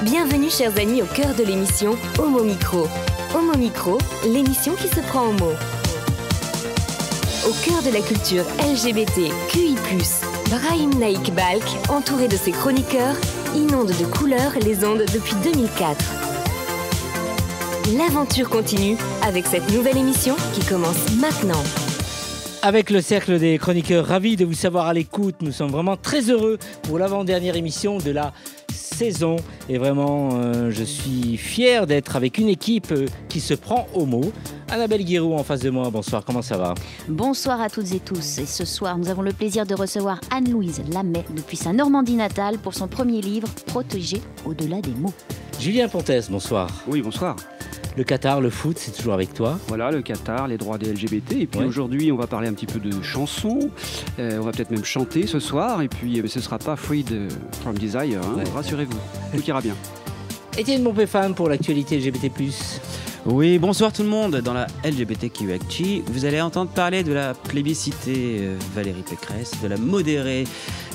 Bienvenue chers amis au cœur de l'émission Homo Micro. Homo Micro, l'émission qui se prend au mot. Au cœur de la culture LGBT, QI+, Brahim Naik Balk, entouré de ses chroniqueurs, inonde de couleurs les ondes depuis 2004. L'aventure continue avec cette nouvelle émission qui commence maintenant. Avec le cercle des chroniqueurs, ravis de vous savoir à l'écoute. Nous sommes vraiment très heureux pour l'avant-dernière émission de la saison. Et vraiment, je suis fier d'être avec une équipe qui se prend au mot. Annabelle Guiraud en face de moi. Bonsoir, comment ça va ? Bonsoir à toutes et tous. Et ce soir, nous avons le plaisir de recevoir Anne-Louise Lamet depuis sa Normandie natale pour son premier livre, Protégé au-delà des mots. Julien Pontes, bonsoir. Oui, bonsoir. Le Qatar, le foot, c'est toujours avec toi. Voilà, le Qatar, les droits des LGBT. Et puis aujourd'hui, on va parler un petit peu de chansons. On va peut-être même chanter ce soir. Et puis, ce ne sera pas Freed from Desire. Hein. Rassurez-vous, tout ira bien. Étienne Bonpéfan pour l'actualité LGBT+. Oui, bonsoir tout le monde. Dans la LGBTQIA, vous allez entendre parler de la plébiscitée Valérie Pécresse, de la modérée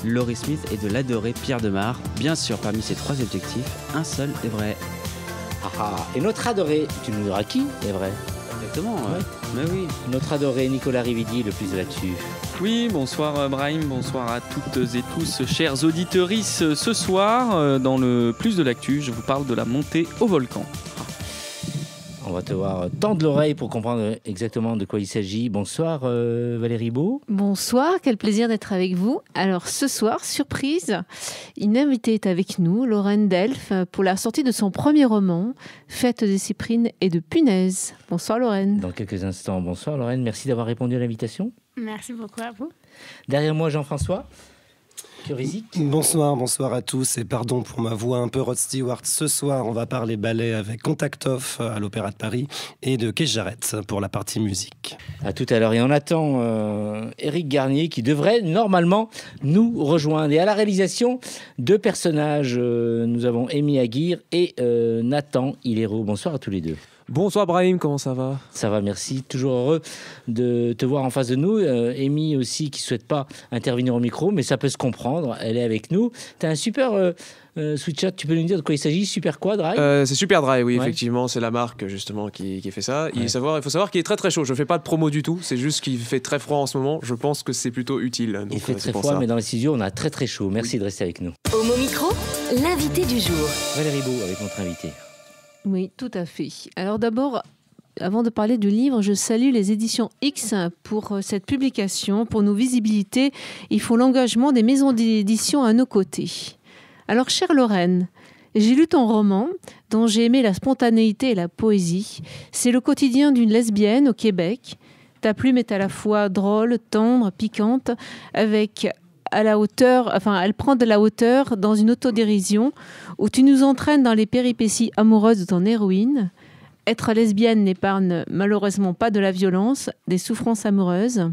Laurie Smith et de l'adoré Pierre Demar. Bien sûr, parmi ces trois objectifs, un seul est vrai. Et notre adoré, tu nous diras qui est vrai ? Exactement, mais oui. Notre adoré Nicolas Rividi, le plus de l'actu. Oui, bonsoir Brahim, bonsoir à toutes et tous, chers auditeuristes. Ce soir, dans le plus de l'actu, je vous parle de la montée au volcan. On va te voir tendre l'oreille pour comprendre exactement de quoi il s'agit. Bonsoir Valérie Beau. Bonsoir, quel plaisir d'être avec vous. Alors ce soir, surprise, une invitée est avec nous, Lorraine Delph, pour la sortie de son premier roman, Fête des cyprines et de punaises. Bonsoir Lorraine. Dans quelques instants, bonsoir Lorraine, merci d'avoir répondu à l'invitation. Merci beaucoup à vous. Derrière moi Jean-François. Bonsoir à tous et pardon pour ma voix un peu Rod Stewart. Ce soir, on va parler ballet avec Contact Off à l'Opéra de Paris et de Keith Jarrett pour la partie musique. À tout à l'heure. Et on attend Éric Garnier qui devrait normalement nous rejoindre. Et à la réalisation, deux personnages. Nous avons Amy Aguirre et Nathan Hilero. Bonsoir à tous les deux. Bonsoir Brahim, comment ça va ? Ça va, merci. Toujours heureux de te voir en face de nous. Amy aussi qui ne souhaite pas intervenir au micro, mais ça peut se comprendre. Elle est avec nous. Tu as un super sweatshirt, tu peux nous dire de quoi il s'agit ? Super quoi, Dry ? C'est Super Dry, oui, effectivement. C'est la marque justement qui fait ça. Ouais. Il faut savoir qu'il est très très chaud. Je ne fais pas de promo du tout. C'est juste qu'il fait très froid en ce moment. Je pense que c'est plutôt utile. Donc, il fait très froid, mais dans les studios, on a très très chaud. Merci de rester avec nous. Homo Micro, l'invité du jour. Valérie Beau avec notre invité. Oui, tout à fait. Alors d'abord, avant de parler du livre, je salue les éditions X pour cette publication, pour nos visibilités. Il faut l'engagement des maisons d'édition à nos côtés. Alors, chère Lorraine, j'ai lu ton roman, dont j'ai aimé la spontanéité et la poésie. C'est le quotidien d'une lesbienne au Québec. Ta plume est à la fois drôle, tendre, piquante, avec à la hauteur, elle prend de la hauteur dans une autodérision où tu nous entraînes dans les péripéties amoureuses de ton héroïne. Être lesbienne n'épargne malheureusement pas de la violence, des souffrances amoureuses.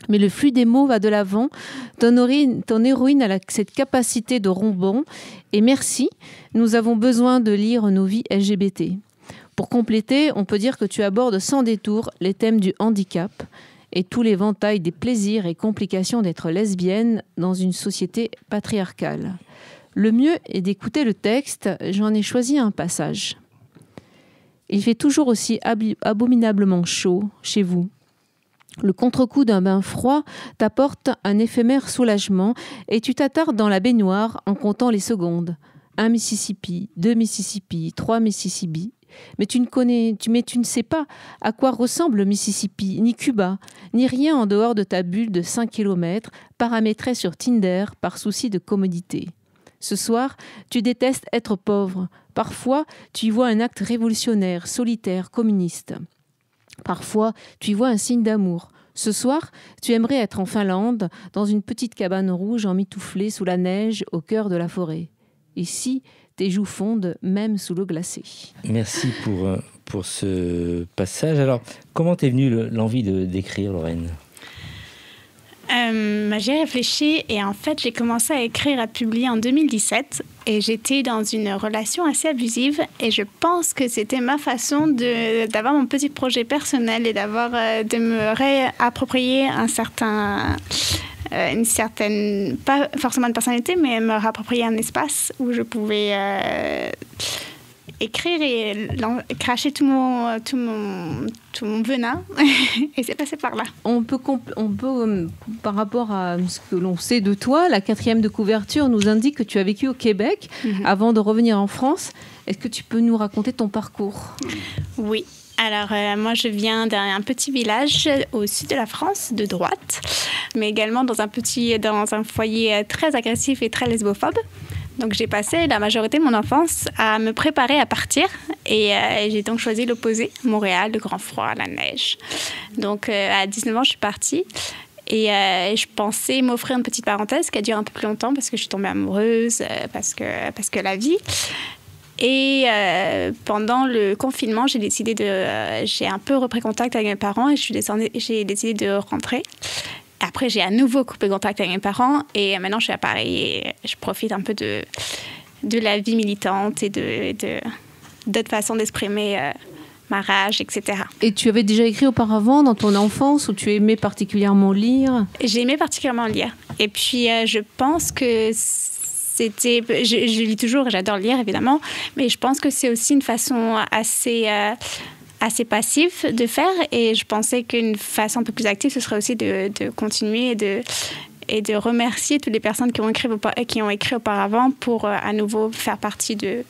Mais le flux des mots va de l'avant. Ton héroïne a cette capacité de rebond. Et merci, nous avons besoin de lire nos vies LGBT. Pour compléter, on peut dire que tu abordes sans détour les thèmes du handicap et tout l'éventail des plaisirs et complications d'être lesbienne dans une société patriarcale. Le mieux est d'écouter le texte. J'en ai choisi un passage. Il fait toujours aussi abominablement chaud chez vous. Le contre-coup d'un bain froid t'apporte un éphémère soulagement et tu t'attardes dans la baignoire en comptant les secondes. 1 Mississippi, 2 Mississippi, 3 Mississippi. Mais tu ne sais pas à quoi ressemble le Mississippi, ni Cuba, ni rien en dehors de ta bulle de 5 km paramétrée sur Tinder par souci de commodité. Ce soir, tu détestes être pauvre. Parfois, tu y vois un acte révolutionnaire, solitaire, communiste. Parfois, tu y vois un signe d'amour. Ce soir, tu aimerais être en Finlande, dans une petite cabane rouge emmitouflée sous la neige au cœur de la forêt. Ici, tes joues fondent même sous l'eau glacée. Merci pour ce passage. Alors, comment t'es venue l'envie d'écrire, Lorraine ? J'ai réfléchi et en fait, j'ai commencé à écrire, à publier en 2017 et j'étais dans une relation assez abusive et je pense que c'était ma façon d'avoir mon petit projet personnel et de me réapproprier un certain une certaine, pas forcément une personnalité, mais me réapproprier un espace où je pouvais écrire et cracher tout mon venin. Et c'est passé par là. On peut par rapport à ce que l'on sait de toi, la 4e de couverture nous indique que tu as vécu au Québec avant de revenir en France. Est-ce que tu peux nous raconter ton parcours ? Oui. Alors, moi, je viens d'un petit village au sud de la France, de droite, mais également dans un foyer très agressif et très lesbophobe. Donc, j'ai passé la majorité de mon enfance à me préparer à partir et j'ai donc choisi l'opposé, Montréal, le grand froid, la neige. Donc, à 19 ans, je suis partie et je pensais m'offrir une petite parenthèse qui a duré un peu plus longtemps parce que je suis tombée amoureuse, parce que la vie... Et pendant le confinement, j'ai un peu repris contact avec mes parents et j'ai décidé de rentrer. Après, j'ai à nouveau coupé contact avec mes parents et maintenant je suis à Paris et je profite un peu de la vie militante et d'autres façons d'exprimer ma rage, etc. Et tu avais déjà écrit auparavant dans ton enfance où tu aimais particulièrement lire ? J'ai aimé particulièrement lire. Et puis, je pense que je lis toujours et j'adore lire, évidemment, mais je pense que c'est aussi une façon assez passive de faire et je pensais qu'une façon un peu plus active, ce serait aussi de continuer et de remercier toutes les personnes qui ont écrit auparavant pour à nouveau faire partie de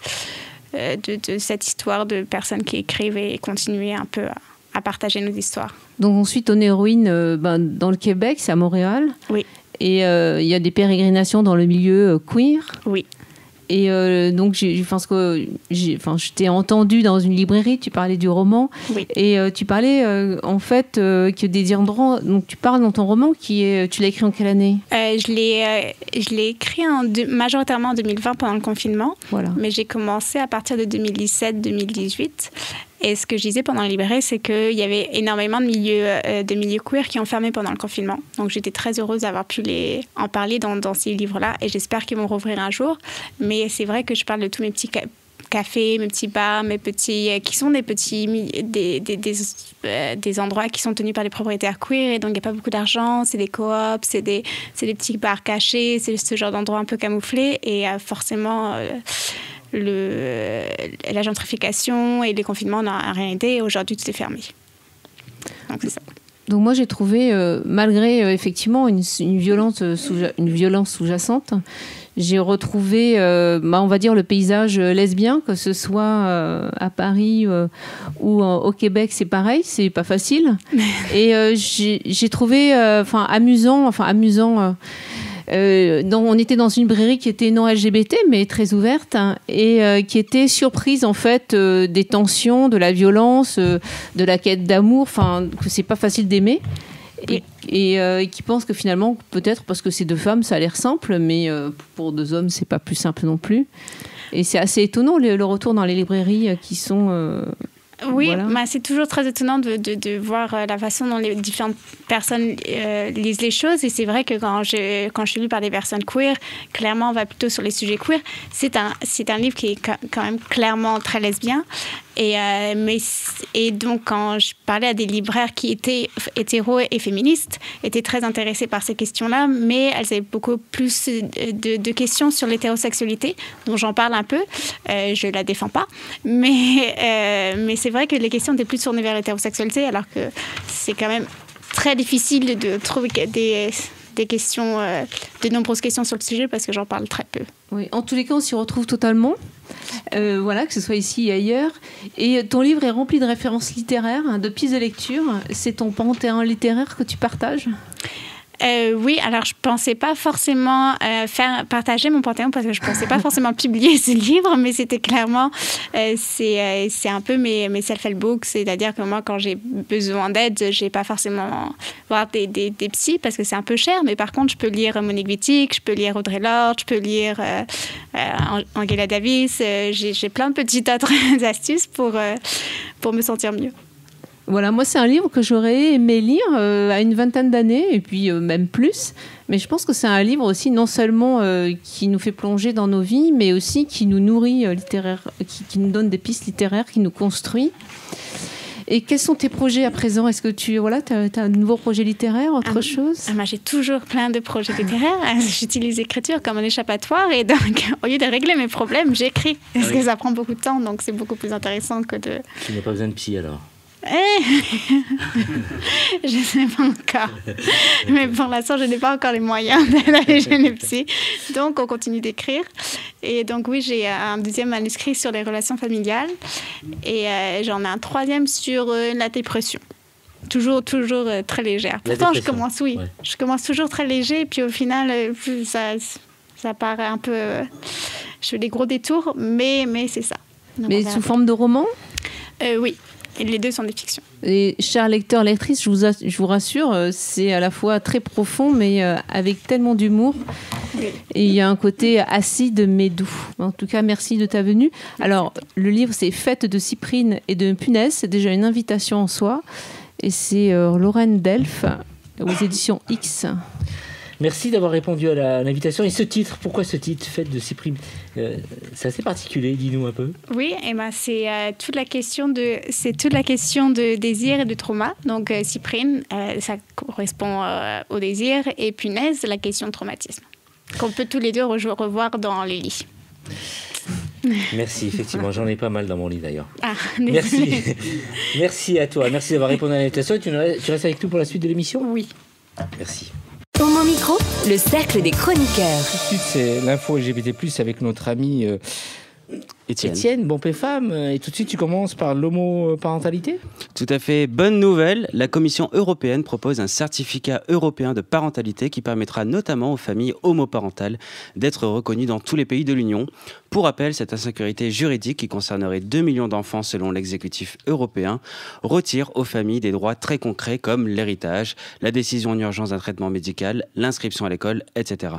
cette histoire de personnes qui écrivent et continuer un peu à partager nos histoires. Donc ensuite, ton héroïne dans le Québec, c'est à Montréal. Oui. Et il y a des pérégrinations dans le milieu queer. Oui. Et donc, je t'ai entendu dans une librairie, tu parlais du roman. Oui. Et tu parlais, en fait, que des endroits... Donc, tu parles dans ton roman, tu l'as écrit en quelle année ? Je l'ai écrit majoritairement en 2020 pendant le confinement. Voilà. Mais j'ai commencé à partir de 2017-2018. Et ce que je disais pendant la librairie, c'est qu'il y avait énormément de milieux queer qui ont fermé pendant le confinement. Donc, j'étais très heureuse d'avoir pu en parler dans ces livres-là. Et j'espère qu'ils vont rouvrir un jour. Mais c'est vrai que je parle de tous mes petits cafés, mes petits bars, qui sont des endroits qui sont tenus par des propriétaires queer. Et donc, il n'y a pas beaucoup d'argent. C'est des coops, c'est des petits bars cachés. C'est ce genre d'endroits un peu camouflés. Et forcément... la gentrification et les confinements n'ont rien aidé et aujourd'hui tout est fermé. Donc c'est ça. Donc moi j'ai trouvé, malgré effectivement une violence sous-jacente, j'ai retrouvé, on va dire, le paysage lesbien, que ce soit à Paris ou au Québec, c'est pareil, c'est pas facile. Et j'ai trouvé amusant. On était dans une librairie qui était non LGBT mais très ouverte et qui était surprise en fait des tensions, de la violence, de la quête d'amour, que c'est pas facile d'aimer. Oui. Et qui pense que finalement, peut-être parce que c'est deux femmes, ça a l'air simple, mais pour deux hommes, c'est pas plus simple non plus. Et c'est assez étonnant le retour dans les librairies qui sont... Oui, voilà. C'est toujours très étonnant de voir la façon dont les différentes personnes lisent les choses. Et c'est vrai que quand je suis lue par des personnes queer, clairement, on va plutôt sur les sujets queer. C'est un livre qui est quand même clairement très lesbien. Et donc, quand je parlais à des libraires qui étaient hétéros et féministes, étaient très intéressés par ces questions-là, mais elles avaient beaucoup plus de questions sur l'hétérosexualité, dont j'en parle un peu. Je ne la défends pas, mais c'est vrai que les questions étaient plus tournées vers l'hétérosexualité, alors que c'est quand même très difficile de trouver des questions, de nombreuses questions sur le sujet, parce que j'en parle très peu. Oui, en tous les cas, on s'y retrouve totalement. Que ce soit ici et ailleurs. Et ton livre est rempli de références littéraires, de pistes de lecture. C'est ton panthéon littéraire que tu partages ? Oui, alors je pensais pas forcément partager mon panthéon parce que je pensais pas forcément publier ce livre, mais c'était clairement c'est un peu mes self-help books, c'est-à-dire que moi quand j'ai besoin d'aide, j'ai pas forcément voir des psys parce que c'est un peu cher, mais par contre je peux lire Monique Wittig, je peux lire Audre Lorde, je peux lire Angela Davis, j'ai plein de petites autres astuces pour me sentir mieux. Voilà, moi c'est un livre que j'aurais aimé lire à une vingtaine d'années et puis même plus, mais je pense que c'est un livre aussi non seulement qui nous fait plonger dans nos vies, mais aussi qui nous nourrit littéraire, qui nous donne des pistes littéraires, qui nous construit. Et quels sont tes projets à présent? Est-ce que tu as un nouveau projet littéraire, autre chose? Moi, j'ai toujours plein de projets littéraires. J'utilise l'écriture comme un échappatoire et donc, au lieu de régler mes problèmes, j'écris. Parce que ça prend beaucoup de temps, donc c'est beaucoup plus intéressant que de... Tu n'as pas besoin de psy alors? Je ne sais pas encore. Mais pour l'instant, je n'ai pas encore les moyens d'aller chez le psy. Donc, on continue d'écrire. Et donc, oui, j'ai un deuxième manuscrit sur les relations familiales. Et j'en ai un troisième sur la dépression. Toujours très légère. Pourtant, je commence toujours très léger. Et puis, au final, ça paraît un peu... je fais des gros détours, mais c'est ça. Donc, mais sous forme de roman? Oui. Et les deux sont des fictions. Et chers lecteurs, lectrices, je vous rassure, c'est à la fois très profond, mais avec tellement d'humour. Oui. Et il y a un côté acide, mais doux. En tout cas, merci de ta venue. Alors, le livre, c'est Fête de cyprine et de punaise. C'est déjà une invitation en soi. Et c'est Lorraine Delph, aux éditions X. Merci d'avoir répondu à l'invitation. Et ce titre, pourquoi ce titre, Fête de cyprine? C'est assez particulier, dis-nous un peu. Oui, et c'est toute la question de désir et de trauma. Donc cyprine, ça correspond au désir, et punaise, la question de traumatisme, qu'on peut tous les deux revoir dans les lits. Merci, effectivement, j'en ai pas mal dans mon lit d'ailleurs. Ah, merci. Merci à toi, merci d'avoir répondu à l'invitation. Tu restes avec nous pour la suite de l'émission? Oui. Merci. Homo Micro, le cercle des chroniqueurs. Tout de suite, c'est l'info LGBT+, avec notre ami Étienne, bon père femme. Et tout de suite, tu commences par l'homoparentalité? Tout à fait. Bonne nouvelle, la Commission européenne propose un certificat européen de parentalité qui permettra notamment aux familles homoparentales d'être reconnues dans tous les pays de l'Union. Pour rappel, cette insécurité juridique qui concernerait 2 millions d'enfants selon l'exécutif européen retire aux familles des droits très concrets comme l'héritage, la décision en urgence d'un traitement médical, l'inscription à l'école, etc.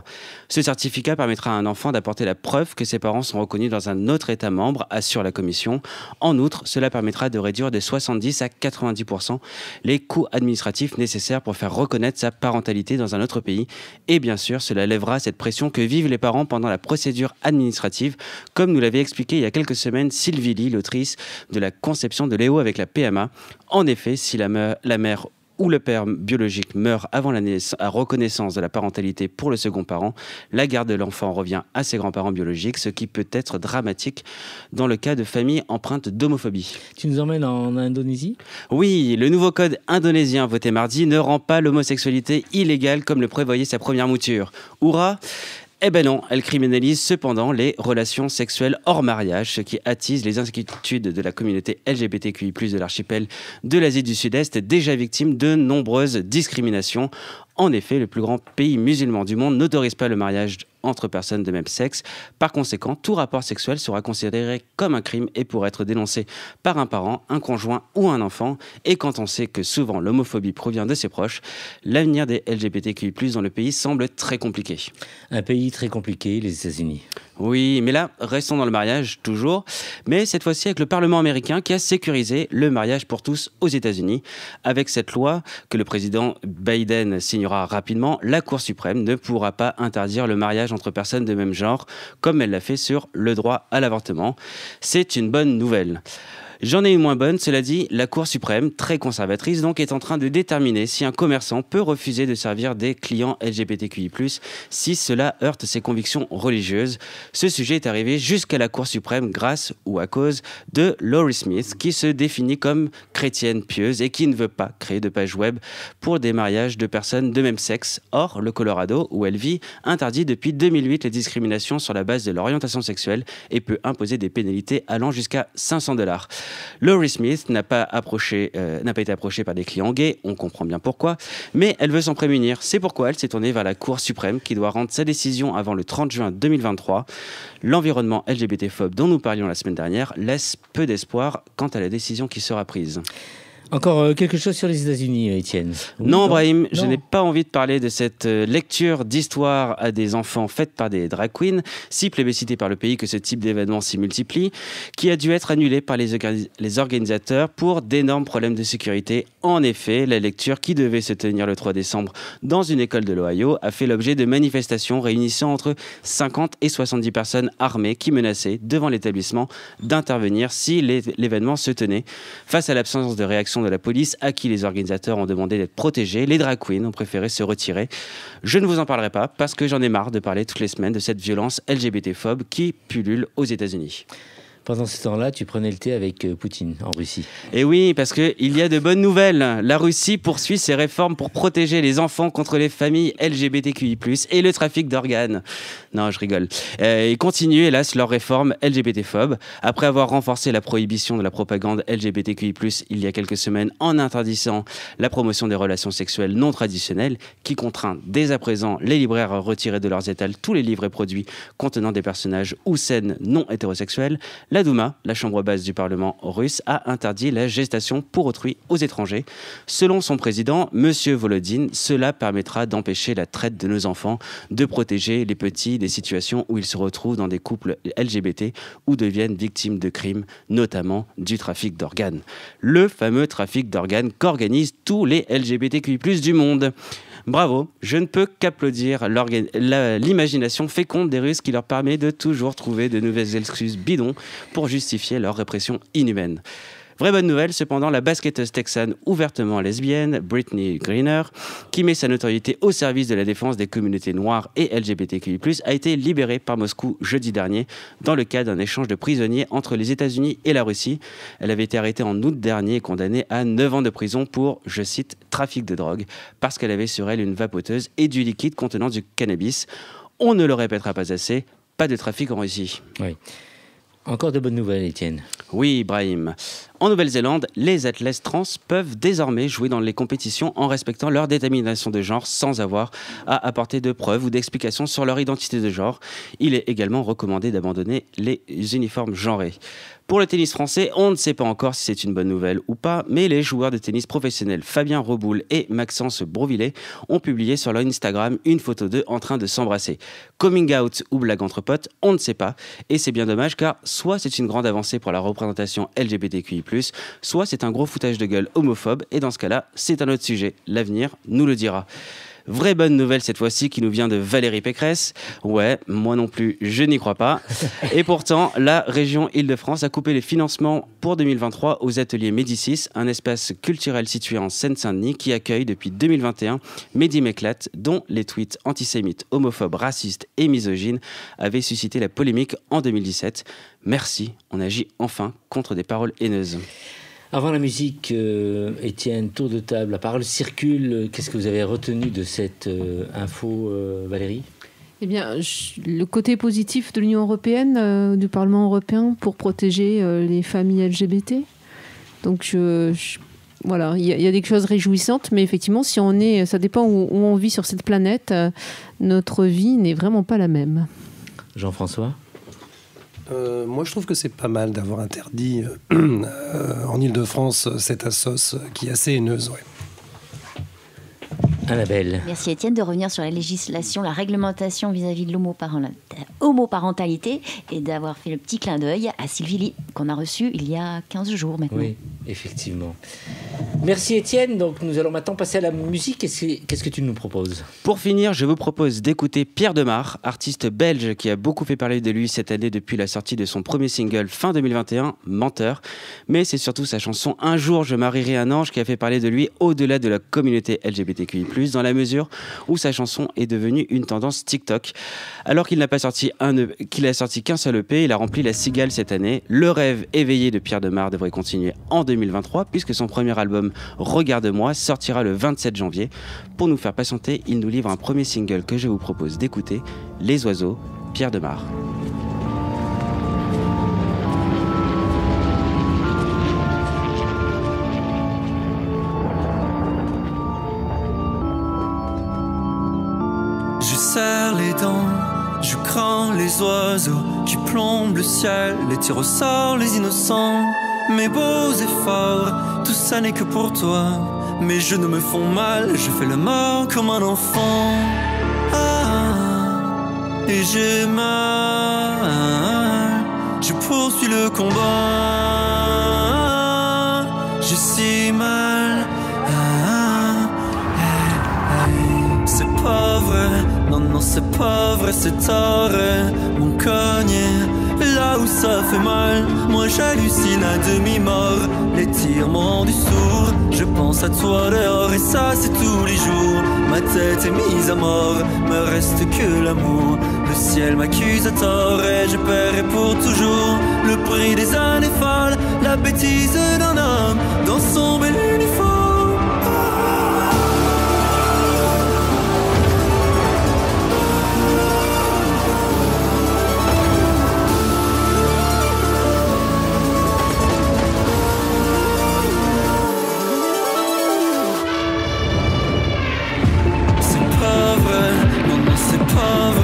Ce certificat permettra à un enfant d'apporter la preuve que ses parents sont reconnus dans un autre État membre, assure la Commission. En outre, cela permettra de réduire de 70 à 90% les coûts administratifs nécessaires pour faire reconnaître sa parentalité dans un autre pays. Et bien sûr, cela lèvera cette pression que vivent les parents pendant la procédure administrative, comme nous l'avait expliqué il y a quelques semaines Sylvie Lee, l'autrice de la conception de Léo avec la PMA. En effet, si la mère ou le père biologique meurt avant la reconnaissance de la parentalité pour le second parent, la garde de l'enfant revient à ses grands-parents biologiques, ce qui peut être dramatique dans le cas de familles empreintes d'homophobie. Tu nous emmènes en Indonésie? Oui, le nouveau code indonésien voté mardi ne rend pas l'homosexualité illégale comme le prévoyait sa première mouture. Hurrah! Eh ben non, elle criminalise cependant les relations sexuelles hors mariage, ce qui attise les inquiétudes de la communauté LGBTQI+, de l'archipel de l'Asie du Sud-Est, déjà victime de nombreuses discriminations. En effet, le plus grand pays musulman du monde n'autorise pas le mariage entre personnes de même sexe. Par conséquent, tout rapport sexuel sera considéré comme un crime et pourra être dénoncé par un parent, un conjoint ou un enfant. Et quand on sait que souvent l'homophobie provient de ses proches, l'avenir des LGBTQI+ dans le pays semble très compliqué. Un pays très compliqué, les États-Unis. Oui, mais là, restons dans le mariage, toujours. Mais cette fois-ci avec le Parlement américain qui a sécurisé le mariage pour tous aux États-Unis. Avec cette loi que le président Biden signera rapidement, la Cour suprême ne pourra pas interdire le mariage entre personnes de même genre, comme elle l'a fait sur le droit à l'avortement. C'est une bonne nouvelle. J'en ai une moins bonne, cela dit, la Cour suprême, très conservatrice donc, est en train de déterminer si un commerçant peut refuser de servir des clients LGBTQI+, si cela heurte ses convictions religieuses. Ce sujet est arrivé jusqu'à la Cour suprême grâce ou à cause de Laurie Smith, qui se définit comme chrétienne pieuse et qui ne veut pas créer de page web pour des mariages de personnes de même sexe. Or, le Colorado, où elle vit, interdit depuis 2008 les discriminations sur la base de l'orientation sexuelle et peut imposer des pénalités allant jusqu'à $500. Laurie Smith n'a pas été approchée par des clients gays, on comprend bien pourquoi, mais elle veut s'en prémunir. C'est pourquoi elle s'est tournée vers la Cour suprême qui doit rendre sa décision avant le 30 juin 2023. L'environnement LGBT-phobe dont nous parlions la semaine dernière laisse peu d'espoir quant à la décision qui sera prise. Encore quelque chose sur les États-Unis, Étienne? Non, Brahim, je n'ai pas envie de parler de cette lecture d'histoire à des enfants faite par des drag queens, si plébiscitée par le pays que ce type d'événement s'y multiplie, qui a dû être annulée par les organisateurs pour d'énormes problèmes de sécurité. En effet, la lecture qui devait se tenir le 3 décembre dans une école de l'Ohio a fait l'objet de manifestations réunissant entre 50 et 70 personnes armées qui menaçaient devant l'établissement d'intervenir si l'événement se tenait. Face à l'absence de réaction de la police, à qui les organisateurs ont demandé d'être protégés, les drag queens ont préféré se retirer. Je ne vous en parlerai pas parce que j'en ai marre de parler toutes les semaines de cette violence LGBT-phobe qui pullule aux États-Unis. Pendant ce temps-là, tu prenais le thé avec Poutine en Russie. Et oui, parce qu'il y a de bonnes nouvelles. La Russie poursuit ses réformes pour protéger les enfants contre les familles LGBTQI+, et le trafic d'organes. Non, je rigole. Ils continuent, hélas, leurs réformes LGBT-phobes. Après avoir renforcé la prohibition de la propagande LGBTQI+, il y a quelques semaines, en interdisant la promotion des relations sexuelles non traditionnelles, qui contraint dès à présent les libraires à retirer de leurs étals tous les livres et produits contenant des personnages ou scènes non hétérosexuelles, la Douma, la chambre basse du Parlement russe, a interdit la gestation pour autrui aux étrangers. Selon son président, M. Volodine, cela permettra d'empêcher la traite de nos enfants, de protéger les petits des situations où ils se retrouvent dans des couples LGBT ou deviennent victimes de crimes, notamment du trafic d'organes. Le fameux trafic d'organes qu'organisent tous les LGBTQI+ du monde. Bravo, je ne peux qu'applaudir l'imagination féconde des Russes qui leur permet de toujours trouver de nouvelles excuses bidons pour justifier leur répression inhumaine. Vraie bonne nouvelle, cependant, la basketteuse texane ouvertement lesbienne, Brittney Griner, qui met sa notoriété au service de la défense des communautés noires et LGBTQI+, a été libérée par Moscou jeudi dernier dans le cadre d'un échange de prisonniers entre les États-Unis et la Russie. Elle avait été arrêtée en août dernier et condamnée à 9 ans de prison pour, je cite, trafic de drogue, parce qu'elle avait sur elle une vapoteuse et du liquide contenant du cannabis. On ne le répétera pas assez, pas de trafic en Russie. Oui. Encore de bonnes nouvelles, Étienne. Oui, Brahim. En Nouvelle-Zélande, les athlètes trans peuvent désormais jouer dans les compétitions en respectant leur détermination de genre sans avoir à apporter de preuves ou d'explications sur leur identité de genre. Il est également recommandé d'abandonner les uniformes genrés. Pour le tennis français, on ne sait pas encore si c'est une bonne nouvelle ou pas, mais les joueurs de tennis professionnels Fabien Reboul et Maxence Brovillet ont publié sur leur Instagram une photo d'eux en train de s'embrasser. Coming out ou blague entre potes, on ne sait pas. Et c'est bien dommage car soit c'est une grande avancée pour la représentation LGBTQI+, soit c'est un gros foutage de gueule homophobe, et dans ce cas-là, c'est un autre sujet. L'avenir nous le dira. Vraie bonne nouvelle cette fois-ci qui nous vient de Valérie Pécresse. Ouais, moi non plus, je n'y crois pas. Et pourtant, la région Île-de-France a coupé les financements pour 2023 aux ateliers Médicis, un espace culturel situé en Seine-Saint-Denis qui accueille depuis 2021 Mehdi Meklat, dont les tweets antisémites, homophobes, racistes et misogynes avaient suscité la polémique en 2017. Merci, on agit enfin contre des paroles haineuses. Avant la musique, Étienne, tour de table, la parole circule. Qu'est-ce que vous avez retenu de cette info, Valérie ? Eh bien, le côté positif de l'Union européenne, du Parlement européen, pour protéger les familles LGBT. Donc, voilà, il y a des choses réjouissantes, mais effectivement, si on est, ça dépend où on vit sur cette planète, notre vie n'est vraiment pas la même. Jean-François ? Moi, je trouve que c'est pas mal d'avoir interdit en Ile-de-France cette assoce qui est assez haineuse. Ouais. Annabelle. Merci Étienne de revenir sur la législation, la réglementation vis-à-vis de l'homoparentalité et d'avoir fait le petit clin d'œil à Sylvie Ly qu'on a reçue il y a 15 jours maintenant. Oui, effectivement. Merci Étienne. Donc nous allons maintenant passer à la musique. Qu'est-ce que tu nous proposes ? Pour finir, je vous propose d'écouter Pierre Demar, artiste belge qui a beaucoup fait parler de lui cette année depuis la sortie de son premier single fin 2021, Menteur. Mais c'est surtout sa chanson Un jour je marierai un ange qui a fait parler de lui au-delà de la communauté LGBTQI+, dans la mesure où sa chanson est devenue une tendance TikTok. Alors qu'il n'a pas sorti qu'un seul EP, il a rempli la cigale cette année. Le rêve éveillé de Pierre Demar devrait continuer en 2023 puisque son premier album Regarde-moi sortira le 27 janvier. Pour nous faire patienter, il nous livre un premier single que je vous propose d'écouter, Les Oiseaux, Pierre Demar. Serre les dents, je crains les oiseaux qui plombent le ciel, les tirs au sort, les innocents, mes beaux efforts tout ça n'est que pour toi. Mes genoux me font mal, je fais le mort comme un enfant. Et j'ai mal, je poursuis le combat. J'ai si mal, c'est pas vrai, non c'est pas vrai, c'est tard. Mon cogné, là où ça fait mal, moi j'hallucine à demi-mort. Les tirs m'ont rendu sourd, je pense à toi dehors et ça c'est tous les jours. Ma tête est mise à mort, me reste que l'amour. Le ciel m'accuse à tort et je paierai pour toujours le prix des années folles, la bêtise d'un homme dans son bel uniforme.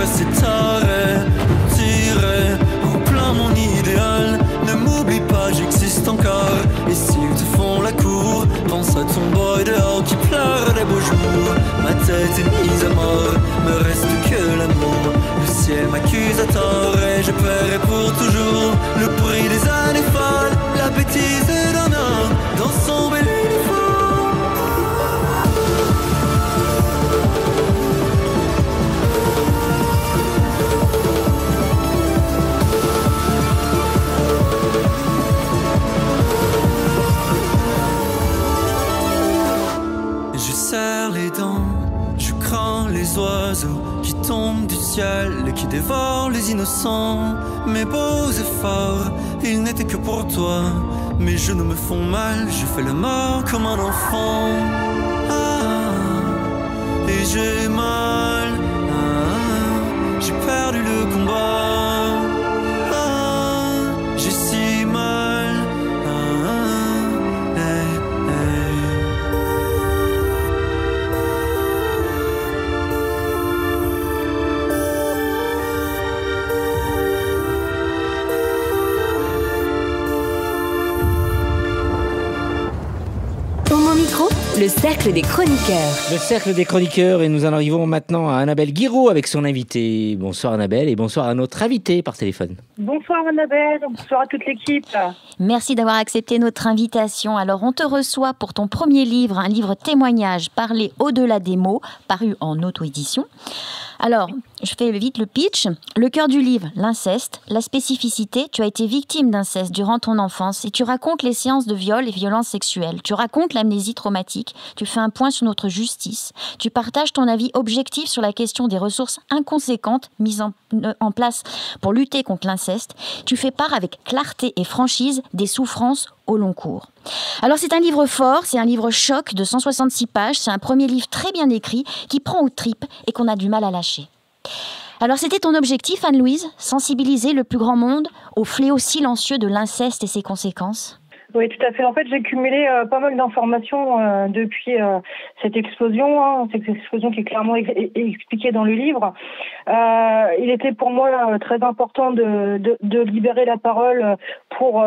C'est taré, tiré en plein mon idéal. Ne m'oublie pas, j'existe encore. Et s'ils te font la cour, pense à ton boy dehors qui pleure des beaux jours. Ma tête est mise à mort, me reste que l'amour. Le ciel m'accuse à tort et je paierai pour toujours le prix des années folles, la bêtise d'un homme dans son bel uniforme. Les dents, je crains les oiseaux qui tombent du ciel et qui dévorent les innocents. Mes beaux efforts, ils n'étaient que pour toi. Mes genoux me font mal, je fais le mort comme un enfant. Et j'ai mal, j'ai perdu le combat. J'ai si mal. Micro, le cercle des chroniqueurs. Le cercle des chroniqueurs et nous en arrivons maintenant à Annabelle Guiraud avec son invité. Bonsoir Annabelle et bonsoir à notre invité par téléphone. Bonsoir Annabelle, bonsoir à toute l'équipe. Merci d'avoir accepté notre invitation. Alors on te reçoit pour ton premier livre, un livre témoignage, Parler au-delà des mots, paru en auto-édition. Alors, je fais vite le pitch. Le cœur du livre, l'inceste, la spécificité. Tu as été victime d'inceste durant ton enfance et tu racontes les séances de viol et violences sexuelles. Tu racontes l'amnésie traumatique. Tu fais un point sur notre justice. Tu partages ton avis objectif sur la question des ressources inconséquentes mises en place pour lutter contre l'inceste. Tu fais part avec clarté et franchise des souffrances au long cours. Alors c'est un livre fort, c'est un livre choc de 166 pages, c'est un premier livre très bien écrit qui prend aux tripes et qu'on a du mal à lâcher. Alors c'était ton objectif, Anne-Louise, sensibiliser le plus grand monde au fléau silencieux de l'inceste et ses conséquences ? Oui, tout à fait. En fait, j'ai cumulé pas mal d'informations depuis cette explosion, cette explosion qui est clairement expliquée dans le livre. Il était pour moi très important de libérer la parole pour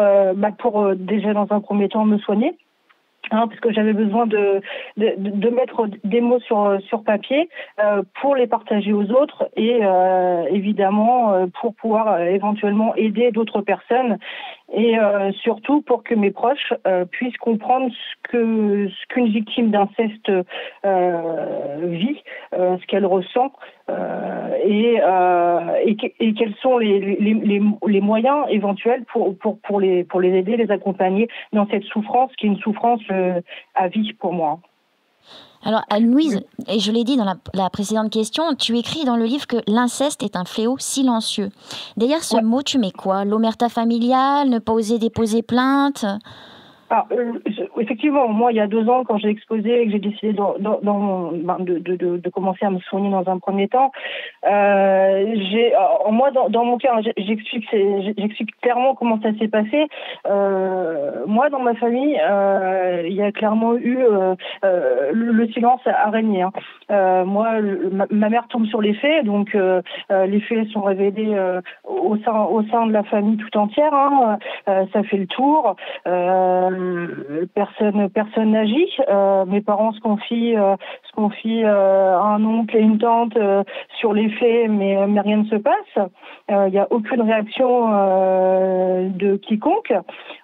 déjà dans un premier temps me soigner. Parce que j'avais besoin de mettre des mots sur papier pour les partager aux autres et évidemment pour pouvoir éventuellement aider d'autres personnes et surtout pour que mes proches puissent comprendre ce qu'une victime d'inceste vit, ce qu'elle ressent et quels sont les moyens éventuels pour les aider, les accompagner dans cette souffrance qui est une souffrance à vie pour moi. Alors Anne-Louise, et je l'ai dit dans la précédente question, tu écris dans le livre que l'inceste est un fléau silencieux. Derrière ce mot, tu mets quoi ? L'omerta familiale, ne pas oser déposer plainte ? Alors, effectivement, moi, il y a 2 ans, quand j'ai exposé et que j'ai décidé de commencer à me soigner dans un premier temps, moi, dans mon cas, j'explique clairement comment ça s'est passé. Moi, dans ma famille, il y a clairement eu le silence a régné. Moi, ma mère tombe sur les faits, donc les faits sont révélés au sein de la famille tout entière. Ça fait le tour. personne n'agit. Mes parents se confient à un oncle et une tante sur les faits, mais rien ne se passe. Il n'y a aucune réaction de quiconque.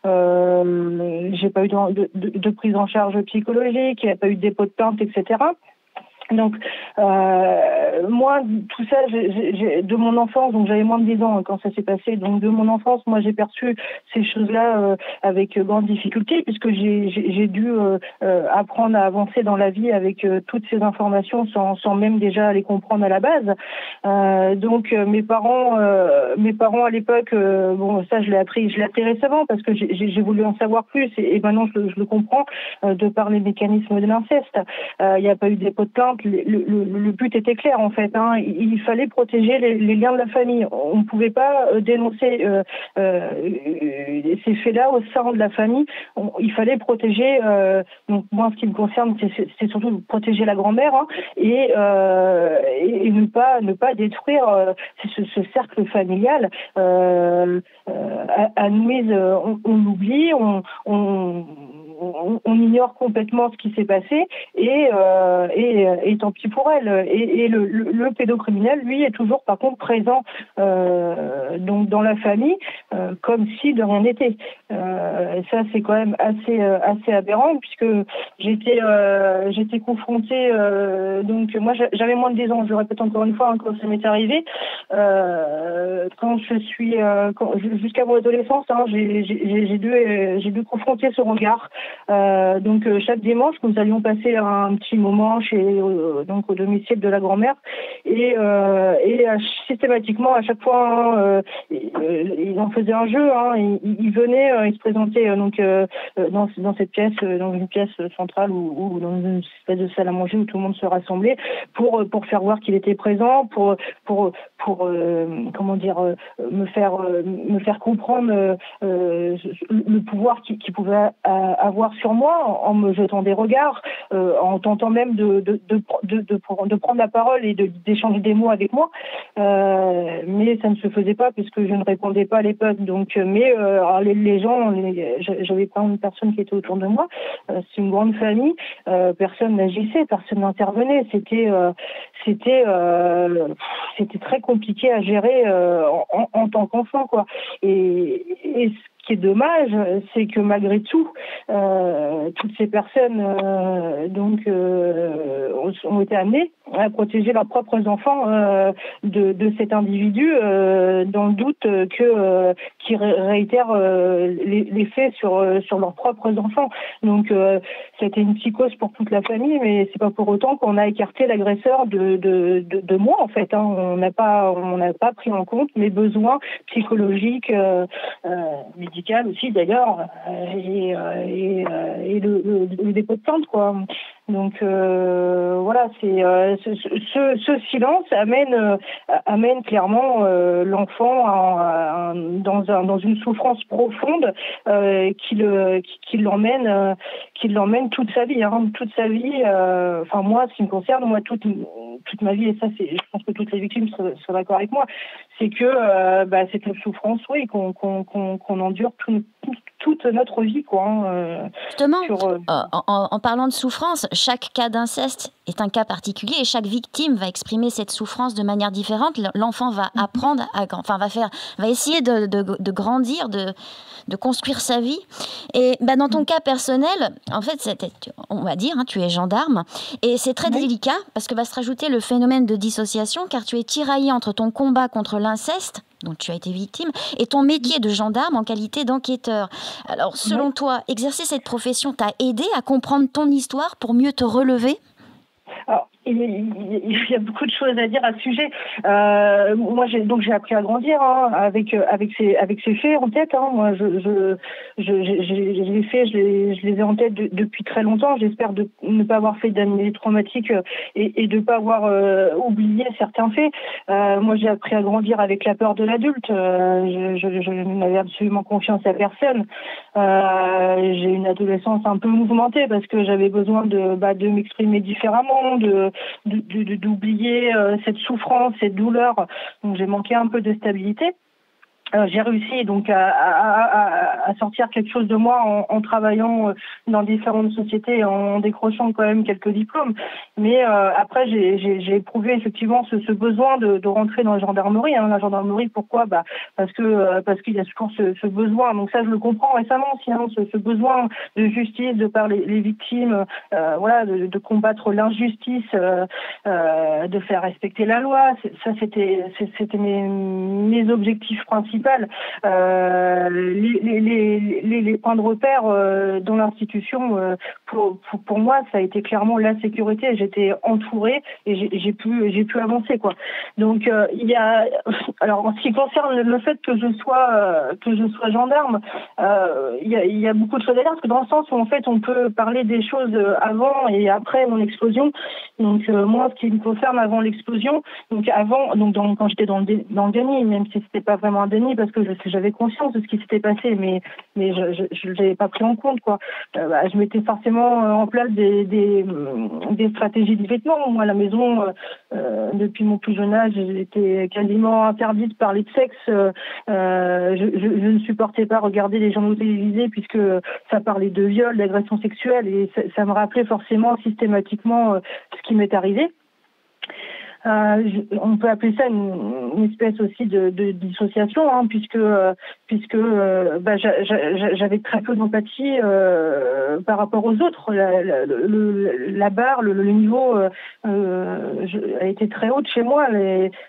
J'ai pas eu de prise en charge psychologique, il n'y a pas eu de dépôt de plainte, etc. Donc, moi, tout ça, de mon enfance, donc j'avais moins de 10 ans quand ça s'est passé, donc de mon enfance, moi j'ai perçu ces choses-là avec grande difficulté, puisque j'ai dû apprendre à avancer dans la vie avec toutes ces informations sans même déjà les comprendre à la base. Donc mes parents à l'époque, bon ça je l'ai appris récemment parce que j'ai voulu en savoir plus et maintenant je le comprends de par les mécanismes de l'inceste. Il n'y a pas eu de dépôt de plainte. Le but était clair en fait. Il fallait protéger les liens de la famille. On ne pouvait pas dénoncer ces faits-là au sein de la famille. Il fallait protéger. Donc moi, ce qui me concerne, c'est surtout protéger la grand-mère et ne pas détruire ce cercle familial. Admise, on l'oublie, on ignore complètement ce qui s'est passé et tant pis pour elle. Et le pédocriminel, lui, est toujours par contre présent donc dans la famille comme si de rien n'était. Ça, c'est quand même assez aberrant puisque j'étais confrontée. Donc moi, j'avais moins de 10 ans. Je le répète encore une fois quand ça m'est arrivé. Quand jusqu'à mon adolescence, j'ai dû confronter ce regard. Donc chaque dimanche, nous allions passer un petit moment donc au domicile de la grand-mère et systématiquement à chaque fois il en faisait un jeu. Il venait, il se présentait donc dans cette pièce, dans une pièce centrale ou dans une espèce de salle à manger où tout le monde se rassemblait pour faire voir qu'il était présent, pour comment dire, me faire comprendre le pouvoir qu'il pouvait avoir sur moi en me jetant des regards, en tentant même de prendre la parole et d'échanger des mots avec moi, mais ça ne se faisait pas puisque je ne répondais pas à l'époque. Donc, mais les gens, j'avais pas une personne qui était autour de moi. C'est une grande famille, personne n'agissait, personne n'intervenait. C'était très compliqué à gérer en tant qu'enfant, quoi. Et ce qui est dommage, c'est que malgré tout, toutes ces personnes ont été amenées à protéger leurs propres enfants de cet individu dans le doute qu'ils réitèrent les faits sur leurs propres enfants. Donc c'était une psychose pour toute la famille, mais c'est pas pour autant qu'on a écarté l'agresseur de moi en fait. On n'a pas pris en compte mes besoins psychologiques, médical aussi d'ailleurs, et le dépôt de plainte, quoi. Donc voilà, c'est ce silence amène clairement l'enfant dans une souffrance profonde qui l'emmène toute sa vie, toute sa vie. Enfin moi, ce qui me concerne, moi toute ma vie, et ça je pense que toutes les victimes sont d'accord avec moi, c'est que c'est une souffrance, oui, qu'on endure toute notre vie, quoi. Justement, en parlant de souffrance, chaque cas d'inceste est un cas particulier et chaque victime va exprimer cette souffrance de manière différente. L'enfant va apprendre, va essayer de grandir, de construire sa vie. Et dans ton cas personnel, en fait, on va dire, tu es gendarme, et c'est très délicat parce que va se rajouter le phénomène de dissociation, car tu es tiraillé entre ton combat contre l'inceste, dont tu as été victime, et ton métier de gendarme en qualité d'enquêteur. Alors, selon toi, exercer cette profession t'a aidé à comprendre ton histoire pour mieux te relever ? Alors, il y a beaucoup de choses à dire à ce sujet. Moi, j'ai appris à grandir avec ces faits en tête. Moi, les faits, je les ai en tête depuis très longtemps. J'espère de ne pas avoir fait d'années traumatiques et de ne pas avoir oublié certains faits. Moi, j'ai appris à grandir avec la peur de l'adulte. Je n'avais absolument confiance à personne. J'ai une adolescence un peu mouvementée parce que j'avais besoin de m'exprimer différemment, d'oublier cette souffrance, cette douleur. Donc j'ai manqué un peu de stabilité. j'ai réussi donc à sortir quelque chose de moi en travaillant dans différentes sociétés, en décrochant quand même quelques diplômes. Mais après, j'ai éprouvé effectivement ce besoin de rentrer dans la gendarmerie. La gendarmerie, pourquoi ? Parce qu'il y a toujours ce besoin. Donc ça, je le comprends récemment aussi, ce besoin de justice, de par les victimes, de combattre l'injustice, de faire respecter la loi. Ça, c'était mes objectifs principaux. Les points de repère dans l'institution, pour moi, ça a été clairement la sécurité. J'étais entourée et j'ai pu avancer, quoi. Donc alors en ce qui concerne le fait que je sois gendarme, il y a beaucoup de choses à dire, parce que dans le sens où en fait on peut parler des choses avant et après mon explosion. Donc moi, ce qui me concerne avant l'explosion, quand j'étais dans le déni, même si c'était pas vraiment un déni, parce que j'avais conscience de ce qui s'était passé, mais je l'avais pas pris en compte, quoi. Je mettais forcément en place des stratégies d'évitement. Moi, à la maison, depuis mon plus jeune âge, j'étais quasiment interdite de parler de sexe. Je ne supportais pas regarder les journaux télévisés puisque ça parlait de viol, d'agression sexuelle, et ça me rappelait forcément systématiquement ce qui m'est arrivé. On peut appeler ça une espèce aussi de dissociation, puisque j'avais très peu d'empathie par rapport aux autres. La barre, le niveau a été très haute chez moi.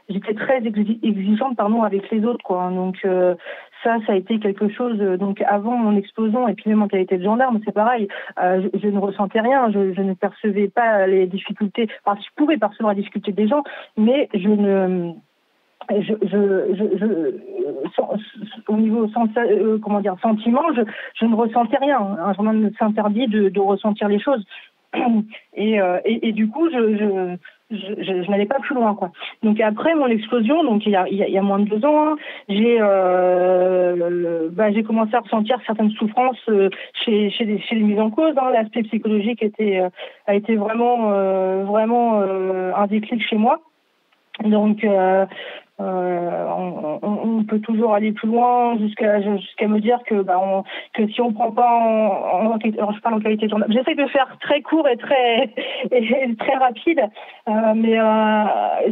J'étais très exigeante, avec les autres, quoi. Donc ça a été quelque chose. Donc avant mon explosion, et puis même en qualité de gendarme, c'est pareil. Je ne ressentais rien. Je ne percevais pas les difficultés. Enfin, je pouvais percevoir les difficultés des gens, mais au niveau sentiment, je ne ressentais rien. Un gendarme s'interdit de ressentir les choses. Et du coup, je n'allais pas plus loin, quoi. Donc après mon explosion, donc il y a moins de 2 ans, j'ai commencé à ressentir certaines souffrances chez les mises en cause. L'aspect psychologique a été vraiment un déclic chez moi. Donc on peut toujours aller plus loin jusqu'à me dire que si on prend pas alors je parle en qualité de gendarme, j'essaie de faire très court et très rapide, mais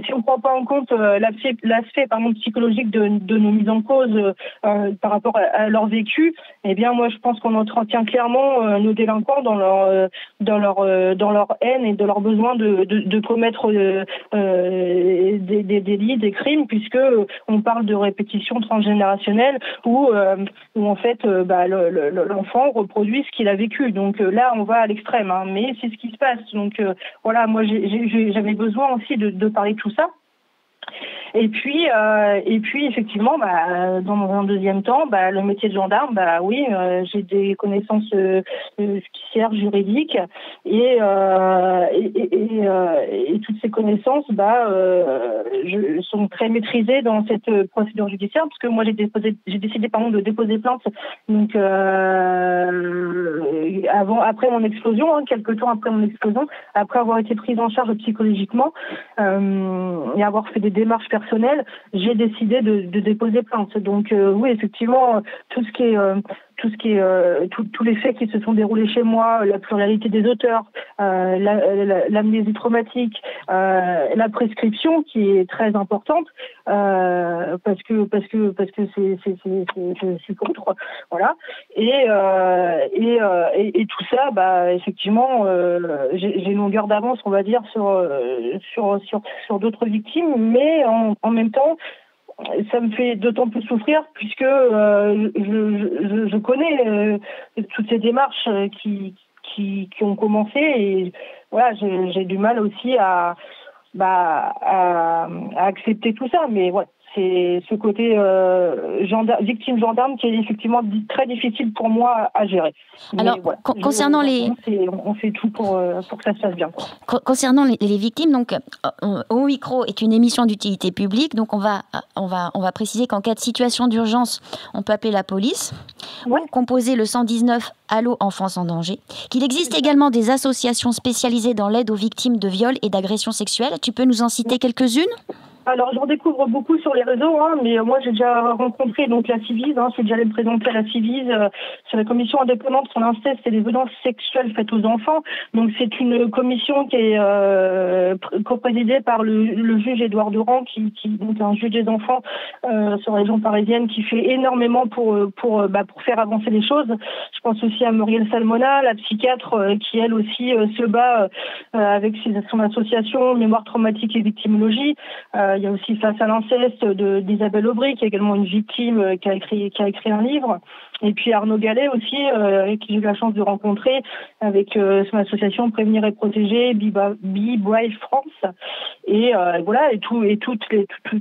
si on prend pas en compte l'aspect psychologique de nos mises en cause par rapport à leur vécu, eh bien moi je pense qu'on entretient clairement nos délinquants dans leur haine et de leur besoin de commettre des délits, des crimes, puisque on parle de répétition transgénérationnelle où en fait l'enfant reproduit ce qu'il a vécu. Donc là on va à l'extrême, mais c'est ce qui se passe. Donc moi j'avais besoin aussi de parler de tout ça. Et puis effectivement, dans un deuxième temps, le métier de gendarme, j'ai des connaissances judiciaires, juridiques, et toutes ces connaissances, sont très maîtrisées dans cette procédure judiciaire, parce que moi j'ai décidé de déposer plainte. Donc après mon explosion, quelques temps après mon explosion, après avoir été prise en charge psychologiquement et avoir fait des démarches personnelles, j'ai décidé de déposer plainte. Donc oui, effectivement, tous les faits qui se sont déroulés chez moi, la pluralité des auteurs, l'amnésie traumatique, la prescription qui est très importante, parce que je suis contre, voilà. Et tout ça, effectivement, j'ai une longueur d'avance, on va dire, sur d'autres victimes, mais en même temps, ça me fait d'autant plus souffrir puisque je connais toutes ces démarches qui ont commencé, et voilà, j'ai du mal aussi à accepter tout ça, mais ouais. C'est ce côté victime gendarme qui est effectivement très difficile pour moi à gérer. Alors, concernant on fait tout pour que ça se passe bien, quoi. Concernant les victimes, donc Au Micro est une émission d'utilité publique, donc on va préciser qu'en cas de situation d'urgence, on peut appeler la police, ou composer le 119 Allô Enfance en danger. Qu'il existe également des associations spécialisées dans l'aide aux victimes de viols et d'agressions sexuelles. Tu peux nous en citer quelques-unes ? Alors, j'en découvre beaucoup sur les réseaux, mais moi, j'ai déjà rencontré donc la Civise. Je suis déjà allée me présenter à la Civise sur la commission indépendante sur l'inceste et les violences sexuelles faites aux enfants. Donc, c'est une commission qui est co-présidée par le juge Édouard Durand, qui donc un juge des enfants sur la région parisienne, qui fait énormément pour faire avancer les choses. Je pense aussi à Muriel Salmona, la psychiatre, qui elle aussi se bat avec son association Mémoire traumatique et victimologie. Il y a aussi Face à l'inceste d'Isabelle Aubry, qui est également une victime, qui a écrit un livre. Et puis Arnaud Gallet aussi, qui j'ai eu la chance de rencontrer avec son association Prévenir et Protéger, Be Brave France. Et voilà, et toutes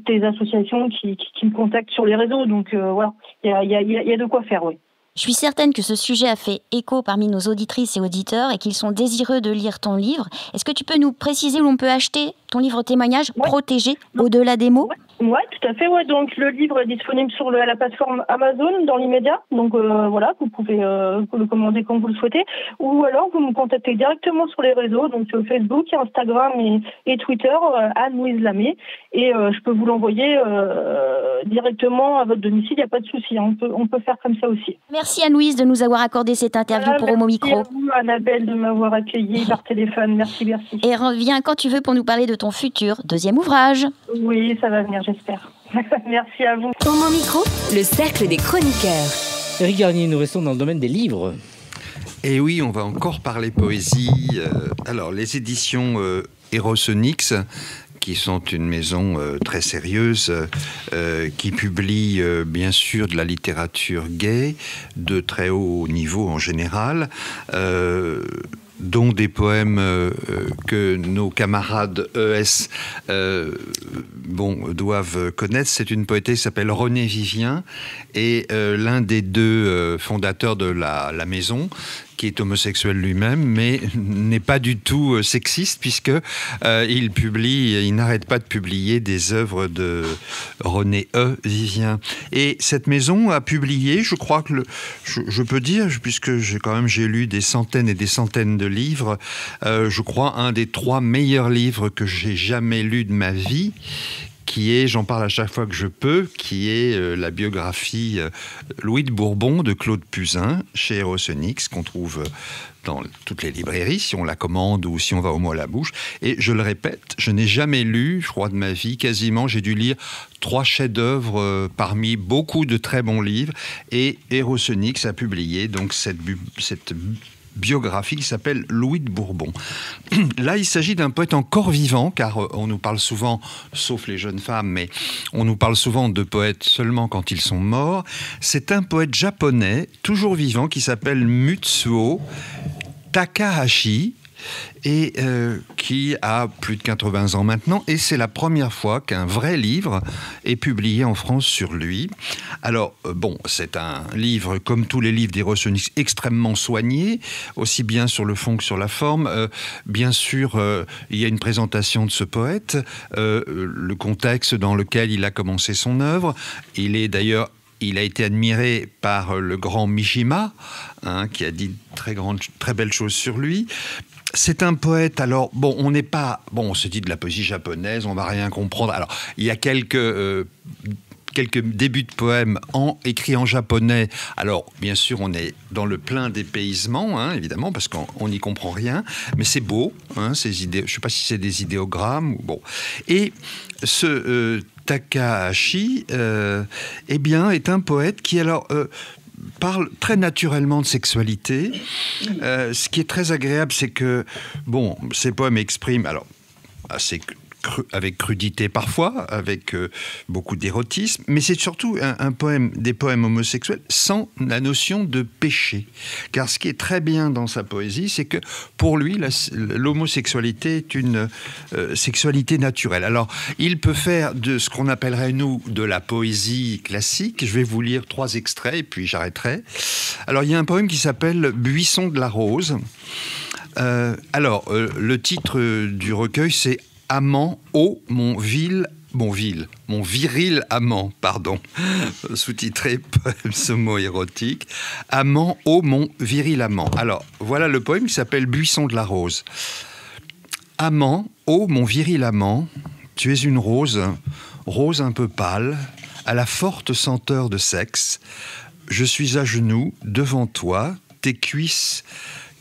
les associations qui me contactent sur les réseaux. Donc voilà, il y a de quoi faire, oui. Je suis certaine que ce sujet a fait écho parmi nos auditrices et auditeurs et qu'ils sont désireux de lire ton livre. Est-ce que tu peux nous préciser où l'on peut acheter ton livre témoignage Protégé au-delà des mots? Oui, tout à fait. Ouais. Donc le livre est disponible sur la plateforme Amazon dans l'immédiat. Donc voilà, vous pouvez le commander quand vous le souhaitez. Ou alors vous me contactez directement sur les réseaux, donc sur Facebook, Instagram et Twitter, Anne-Louise Lamé. Et je peux vous l'envoyer directement à votre domicile, il n'y a pas de souci. On peut faire comme ça aussi. Merci Anne-Louise de nous avoir accordé cette interview pour Homo Micro. Merci à vous, Annabelle, de m'avoir accueilli par téléphone. Merci. Et reviens quand tu veux pour nous parler de ton futur deuxième ouvrage. Oui, ça va venir, j'espère. Merci à vous. Homo Micro, le cercle des chroniqueurs. Éric Garnier, nous restons dans le domaine des livres. Et oui, on va encore parler poésie. Alors, les éditions Erosonix, qui sont une maison très sérieuse, qui publie bien sûr de la littérature gay, de très haut niveau en général, dont des poèmes que nos camarades ES doivent connaître. C'est une poétesse qui s'appelle René Vivien, et l'un des deux fondateurs de la maison, qui est homosexuel lui-même, mais n'est pas du tout sexiste, puisque il n'arrête pas de publier des œuvres de René Vivien. Et cette maison a publié, je crois que je peux dire, puisque j'ai lu des centaines et des centaines de livres, je crois un des 3 meilleurs livres que j'ai jamais lus de ma vie, qui est, j'en parle à chaque fois que je peux, qui est la biographie Louis de Bourbon de Claude Puzin, chez Erosonix, qu'on trouve dans toutes les librairies, si on la commande ou si on va au mot à la bouche. Et je le répète, je n'ai jamais lu, je crois de ma vie, quasiment, j'ai dû lire 3 chefs-d'œuvre parmi beaucoup de très bons livres. Et Erosonix a publié donc cette biographie qui s'appelle Louis de Bourbon. Là, il s'agit d'un poète encore vivant, car on nous parle souvent, sauf les jeunes femmes, mais on nous parle souvent de poètes seulement quand ils sont morts. C'est un poète japonais, toujours vivant, qui s'appelle Mutsuo Takahashi, et qui a plus de 80 ans maintenant, et c'est la première fois qu'un vrai livre est publié en France sur lui. Alors, c'est un livre, comme tous les livres d'Erosonix, extrêmement soigné, aussi bien sur le fond que sur la forme. Bien sûr, il y a une présentation de ce poète, le contexte dans lequel il a commencé son œuvre. Il a été admiré par le grand Mishima, qui a dit très belles choses sur lui. C'est un poète, alors, on n'est pas... on se dit de la poésie japonaise, on va rien comprendre. Alors, il y a quelques débuts de poèmes écrits en japonais. Alors, bien sûr, on est dans le plein dépaysement, évidemment, parce qu'on n'y comprend rien. Mais c'est beau, ces idées. Je ne sais pas si c'est des idéogrammes ou bon. Et ce Takahashi, est un poète qui, parle très naturellement de sexualité. Ce qui est très agréable, c'est que, ces poèmes expriment, avec crudité parfois, avec beaucoup d'érotisme, mais c'est surtout des poèmes homosexuels sans la notion de péché. Car ce qui est très bien dans sa poésie, c'est que pour lui, l'homosexualité est une sexualité naturelle. Alors, il peut faire de ce qu'on appellerait, nous, de la poésie classique. Je vais vous lire 3 extraits et puis j'arrêterai. Alors, il y a un poème qui s'appelle « Buisson de la rose ». Le titre du recueil, c'est Amant, ô mon viril amant, sous-titré poème somo érotique. Amant, ô mon viril amant. Alors, voilà le poème qui s'appelle Buisson de la rose. Amant, ô mon viril amant, Tu es une rose, rose un peu pâle, à la forte senteur de sexe. Je suis à genoux devant toi, tes cuisses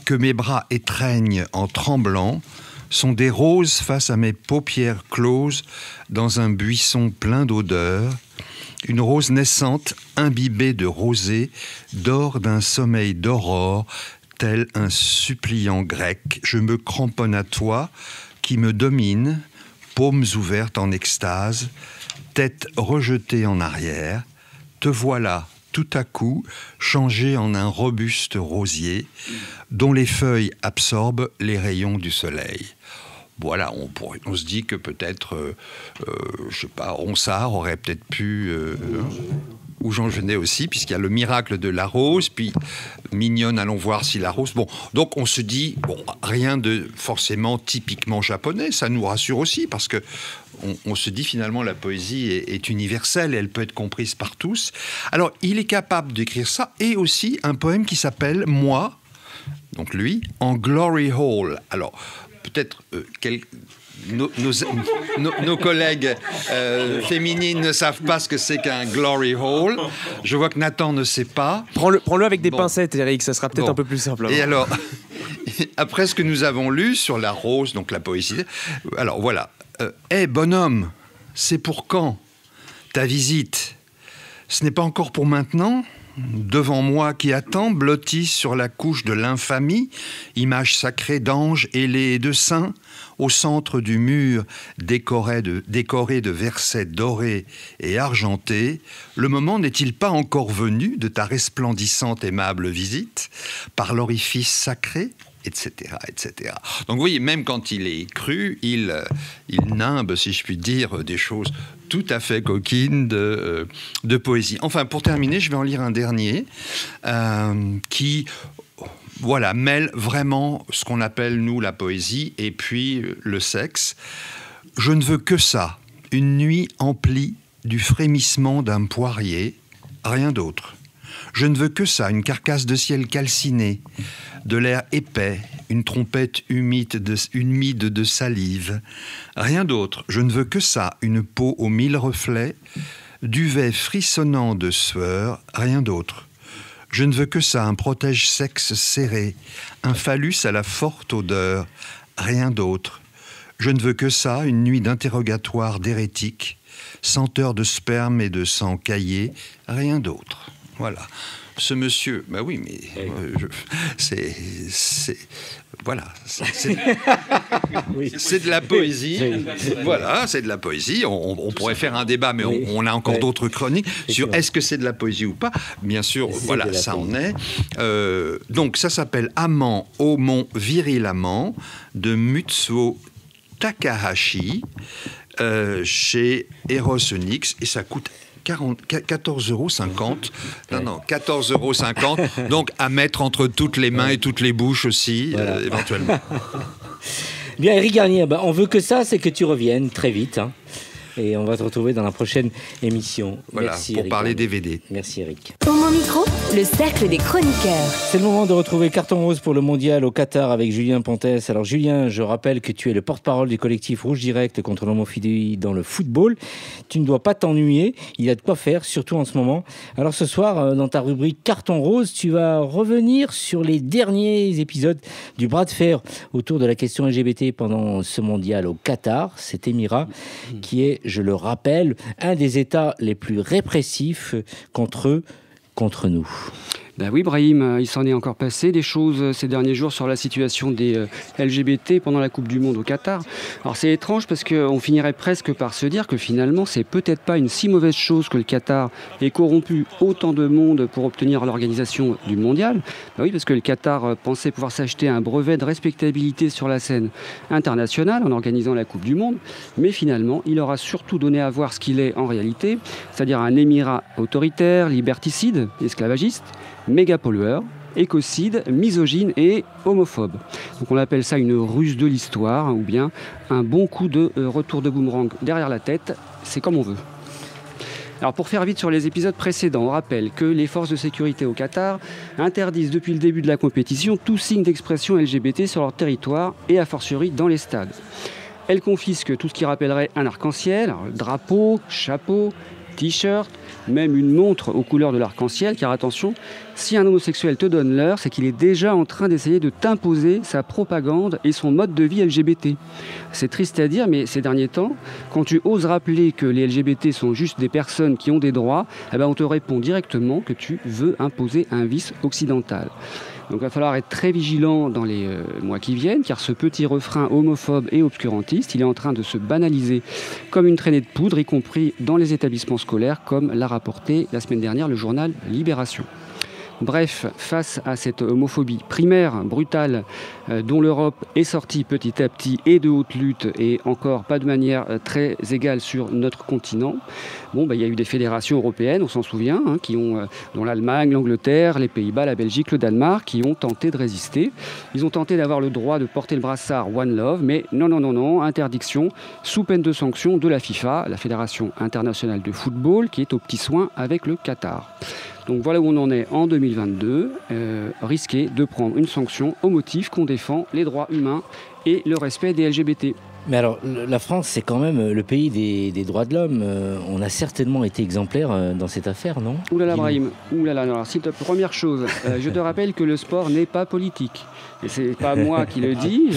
que mes bras étreignent en tremblant sont des roses face à mes paupières closes dans un buisson plein d'odeurs. Une rose naissante, imbibée de rosée, dort d'un sommeil d'aurore, tel un suppliant grec. Je me cramponne à toi, qui me domine, paumes ouvertes en extase, tête rejetée en arrière. Te voilà, tout à coup, changé en un robuste rosier, dont les feuilles absorbent les rayons du soleil. Voilà, on se dit que peut-être, je sais pas, Ronsard aurait peut-être pu, ou Jean Genet aussi, puisqu'il y a le miracle de la rose, puis mignonne, allons voir si la rose... Bon, donc on se dit, bon, rien de forcément typiquement japonais, ça nous rassure aussi, parce que on se dit finalement la poésie est universelle, elle peut être comprise par tous. Alors, il est capable d'écrire ça, et aussi un poème qui s'appelle « Moi », donc lui, en Glory Hall. Alors, peut-être nos collègues féminines ne savent pas ce que c'est qu'un glory hole. Je vois que Nathan ne sait pas. Prends-le avec des pincettes, Eric, ça sera peut-être un peu plus simple. Et alors, après ce que nous avons lu sur la rose, donc la poésie, alors voilà. Hé, bonhomme, c'est pour quand ta visite? Ce n'est pas encore pour maintenant? Devant moi qui attend, blotti sur la couche de l'infamie, image sacrée d'anges ailés et de saints, au centre du mur décoré de versets dorés et argentés, le moment n'est-il pas encore venu de ta resplendissante aimable visite par l'orifice sacré, etc., etc. Donc vous voyez, même quand il est cru, il nimbe, si je puis dire, des choses tout à fait coquines de poésie. Enfin, pour terminer, je vais en lire un dernier qui... Voilà, mêle vraiment ce qu'on appelle, nous, la poésie et puis le sexe. Je ne veux que ça, une nuit emplie du frémissement d'un poirier, rien d'autre. Je ne veux que ça, une carcasse de ciel calciné, de l'air épais, une trompette humide de salive. Rien d'autre, je ne veux que ça, une peau aux 1000 reflets, duvet frissonnant de sueur, rien d'autre. Je ne veux que ça, un protège-sexe serré, un phallus à la forte odeur, rien d'autre. Je ne veux que ça, une nuit d'interrogatoire d'hérétique, senteur de sperme et de sang caillé, rien d'autre. Voilà. Ce monsieur, bah oui, mais voilà, c'est de la poésie. Voilà, c'est de la poésie. On pourrait faire un débat, mais on a encore d'autres chroniques sur est-ce que c'est de la poésie ou pas. Bien sûr, voilà, ça en est. Donc, ça s'appelle Amant au mont viril amant de Mutsuo Takahashi chez Eros Onyx et ça coûte 14,50 €. Non, 14,50 €. Donc à mettre entre toutes les mains et toutes les bouches aussi, voilà. Éventuellement. Bien, Eric Garnier, on veut que ça, c'est que tu reviennes très vite. Hein. Et on va te retrouver dans la prochaine émission. Voilà, merci, pour Eric parler DVD. Merci Eric. Au mon micro, le cercle des chroniqueurs. C'est le moment de retrouver Carton Rose pour le mondial au Qatar avec Julien Pontes. Alors Julien, je rappelle que tu es le porte-parole du collectif Rouge Direct contre l'homophobie dans le football. Tu ne dois pas t'ennuyer, il y a de quoi faire, surtout en ce moment. Alors ce soir, dans ta rubrique Carton Rose, tu vas revenir sur les derniers épisodes du bras de fer autour de la question LGBT pendant ce mondial au Qatar, cet émirat qui est, je le rappelle, un des États les plus répressifs contre nous. Ben oui, Brahim, il s'en est encore passé des choses ces derniers jours sur la situation des LGBT pendant la Coupe du Monde au Qatar. Alors c'est étrange parce qu'on finirait presque par se dire que finalement c'est peut-être pas une si mauvaise chose que le Qatar ait corrompu autant de monde pour obtenir l'organisation du mondial. Ben oui, parce que le Qatar pensait pouvoir s'acheter un brevet de respectabilité sur la scène internationale en organisant la Coupe du Monde, mais finalement il aura surtout donné à voir ce qu'il est en réalité, c'est-à-dire un émirat autoritaire, liberticide, esclavagiste, méga pollueur, écocide, misogyne et homophobe. Donc on appelle ça une ruse de l'histoire ou bien un bon coup de retour de boomerang derrière la tête, c'est comme on veut. Alors pour faire vite sur les épisodes précédents, on rappelle que les forces de sécurité au Qatar interdisent depuis le début de la compétition tout signe d'expression LGBT sur leur territoire et a fortiori dans les stades. Elle confisque tout ce qui rappellerait un arc-en-ciel, drapeau, chapeau, t-shirt, même une montre aux couleurs de l'arc-en-ciel, car attention, si un homosexuel te donne l'heure, c'est qu'il est déjà en train d'essayer de t'imposer sa propagande et son mode de vie LGBT. C'est triste à dire, mais ces derniers temps, quand tu oses rappeler que les LGBT sont juste des personnes qui ont des droits, eh ben on te répond directement que tu veux imposer un vice occidental. Donc il va falloir être très vigilant dans les mois qui viennent, car ce petit refrain homophobe et obscurantiste, il est en train de se banaliser comme une traînée de poudre, y compris dans les établissements scolaires, comme l'a rapporté la semaine dernière le journal Libération. Bref, face à cette homophobie primaire, brutale, dont l'Europe est sortie petit à petit et de haute lutte et encore pas de manière très égale sur notre continent, il y a eu des fédérations européennes, on s'en souvient, dont l'Allemagne, l'Angleterre, les Pays-Bas, la Belgique, le Danemark, qui ont tenté de résister. Ils ont tenté d'avoir le droit de porter le brassard One Love, mais non, interdiction, sous peine de sanction de la FIFA, la Fédération internationale de football, qui est aux petits soins avec le Qatar. Donc voilà où on en est en 2022, risquer de prendre une sanction au motif qu'on défend les droits humains et le respect des LGBT. Mais alors, la France, c'est quand même le pays des droits de l'homme. On a certainement été exemplaire dans cette affaire, non ? Oulala, Brahim. Oulala, alors, première chose, je te rappelle que le sport n'est pas politique. Et c'est pas moi qui le dis,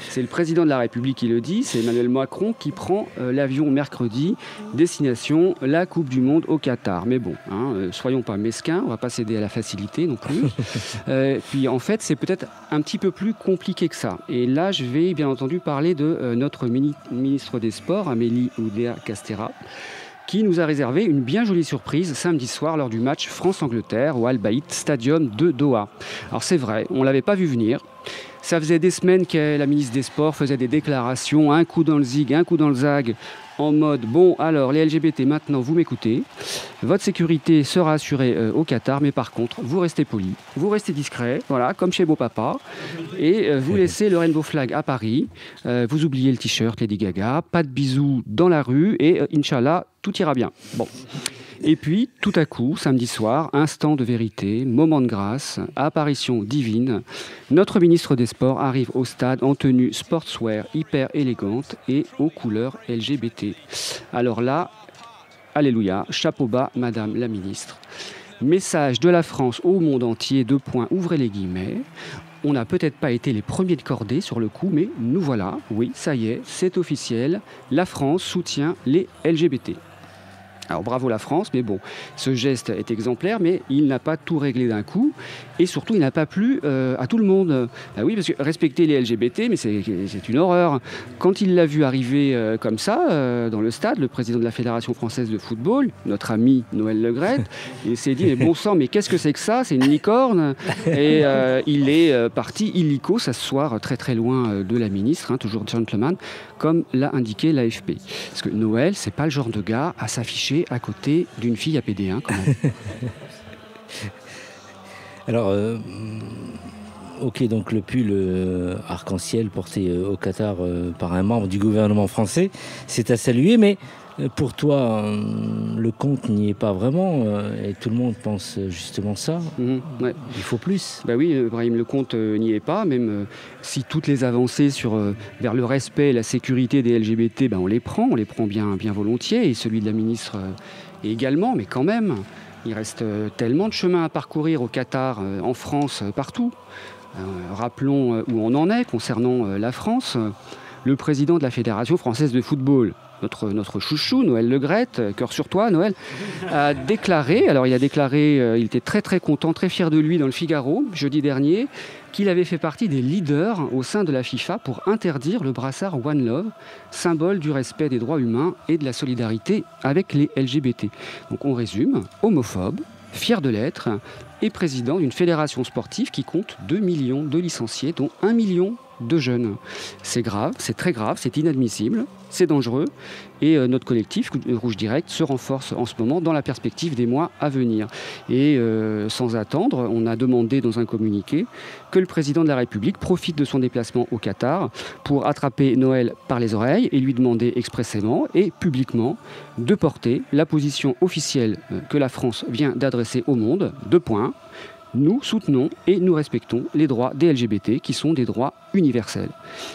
c'est le président de la République qui le dit, c'est Emmanuel Macron qui prend l'avion mercredi, destination la Coupe du Monde au Qatar. Mais bon, soyons pas mesquins, on va pas céder à la facilité non plus. Puis en fait, c'est peut-être un petit peu plus compliqué que ça. Et là, je vais bien entendu parler de notre ministre des Sports, Amélie Oudéa-Castéra, qui nous a réservé une bien jolie surprise samedi soir lors du match France-Angleterre au Al Bayt Stadium de Doha. Alors c'est vrai, on ne l'avait pas vu venir. Ça faisait des semaines que la ministre des Sports faisait des déclarations, un coup dans le zig, un coup dans le zag, en mode « Bon, alors, les LGBT, maintenant, vous m'écoutez. Votre sécurité sera assurée au Qatar, mais par contre, vous restez poli, vous restez discret, voilà, comme chez beau papa, et vous laissez le rainbow flag à Paris. Vous oubliez le t-shirt Lady Gaga, pas de bisous dans la rue, et Inch'Allah, tout ira bien. » Bon. Et puis, tout à coup, samedi soir, instant de vérité, moment de grâce, apparition divine. Notre ministre des Sports arrive au stade en tenue sportswear hyper élégante et aux couleurs LGBT. Alors là, alléluia, chapeau bas, Madame la ministre. Message de la France au monde entier, ouvrez les guillemets. On n'a peut-être pas été les premiers de cordée sur le coup, mais nous voilà, oui, ça y est, c'est officiel, la France soutient les LGBT. Alors bravo la France, mais bon, ce geste est exemplaire, mais il n'a pas tout réglé d'un coup, et surtout il n'a pas plu à tout le monde. Ah oui, parce que respecter les LGBT, mais c'est une horreur. Quand il l'a vu arriver comme ça, dans le stade, le président de la Fédération française de football, notre ami Noël Le Graët, il s'est dit, mais bon sang, mais qu'est-ce que c'est que ça ? C'est une licorne. Et il est parti illico s'asseoir très très loin de la ministre, toujours gentleman, comme l'a indiqué l'AFP. Parce que Noël, c'est pas le genre de gars à s'afficher à côté d'une fille à PD, quand même. Alors, ok, donc le pull arc-en-ciel porté au Qatar par un membre du gouvernement français, c'est à saluer, mais pour toi, le compte n'y est pas vraiment, et tout le monde pense justement ça. Ouais. Il faut plus. Bah oui, Brahim, le compte n'y est pas, même si toutes les avancées vers le respect et la sécurité des LGBT, on les prend bien volontiers, et celui de la ministre également, mais quand même, il reste tellement de chemin à parcourir au Qatar, en France, partout. Rappelons où on en est concernant la France. Le président de la Fédération française de football, notre chouchou, Noël Le Graët, cœur sur toi, Noël, a déclaré, il était très très content, très fier de lui dans le Figaro, jeudi dernier, qu'il avait fait partie des leaders au sein de la FIFA pour interdire le brassard One Love, symbole du respect des droits humains et de la solidarité avec les LGBT. Donc on résume, homophobe, fier de l'être, et président d'une fédération sportive qui compte 2 millions de licenciés, dont 1 million de jeunes. C'est grave, c'est très grave, c'est inadmissible, c'est dangereux, et notre collectif Rouge Direct se renforce en ce moment dans la perspective des mois à venir. Et sans attendre, on a demandé dans un communiqué que le président de la République profite de son déplacement au Qatar pour attraper Noël par les oreilles et lui demander expressément et publiquement de porter la position officielle que la France vient d'adresser au monde, 2 points, nous soutenons et nous respectons les droits des LGBT qui sont des droits universels.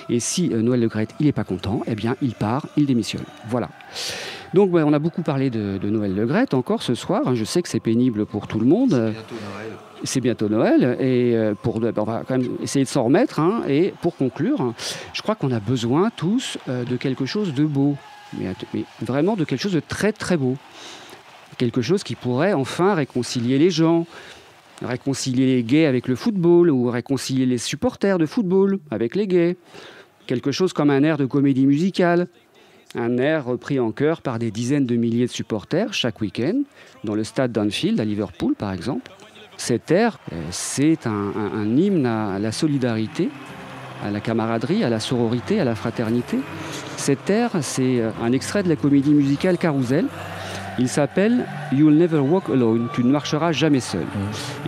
Et si Noël Le Graët il n'est pas content, eh bien il part, il démissionne. Voilà. Donc on a beaucoup parlé de Noël Le Graët encore ce soir. Je sais que c'est pénible pour tout le monde. C'est bientôt Noël et on va quand même essayer de s'en remettre. Et pour conclure, je crois qu'on a besoin tous de quelque chose de beau, mais vraiment de quelque chose de très très beau. Quelque chose qui pourrait enfin réconcilier les gens, réconcilier les gays avec le football ou réconcilier les supporters de football avec les gays. Quelque chose comme un air de comédie musicale. Un air repris en chœur par des dizaines de milliers de supporters chaque week-end, dans le stade d'Anfield à Liverpool par exemple. Cet air, c'est un hymne à la solidarité, à la camaraderie, à la sororité, à la fraternité. Cet air, c'est un extrait de la comédie musicale Carousel. Il s'appelle « You'll never walk alone », tu ne marcheras jamais seul.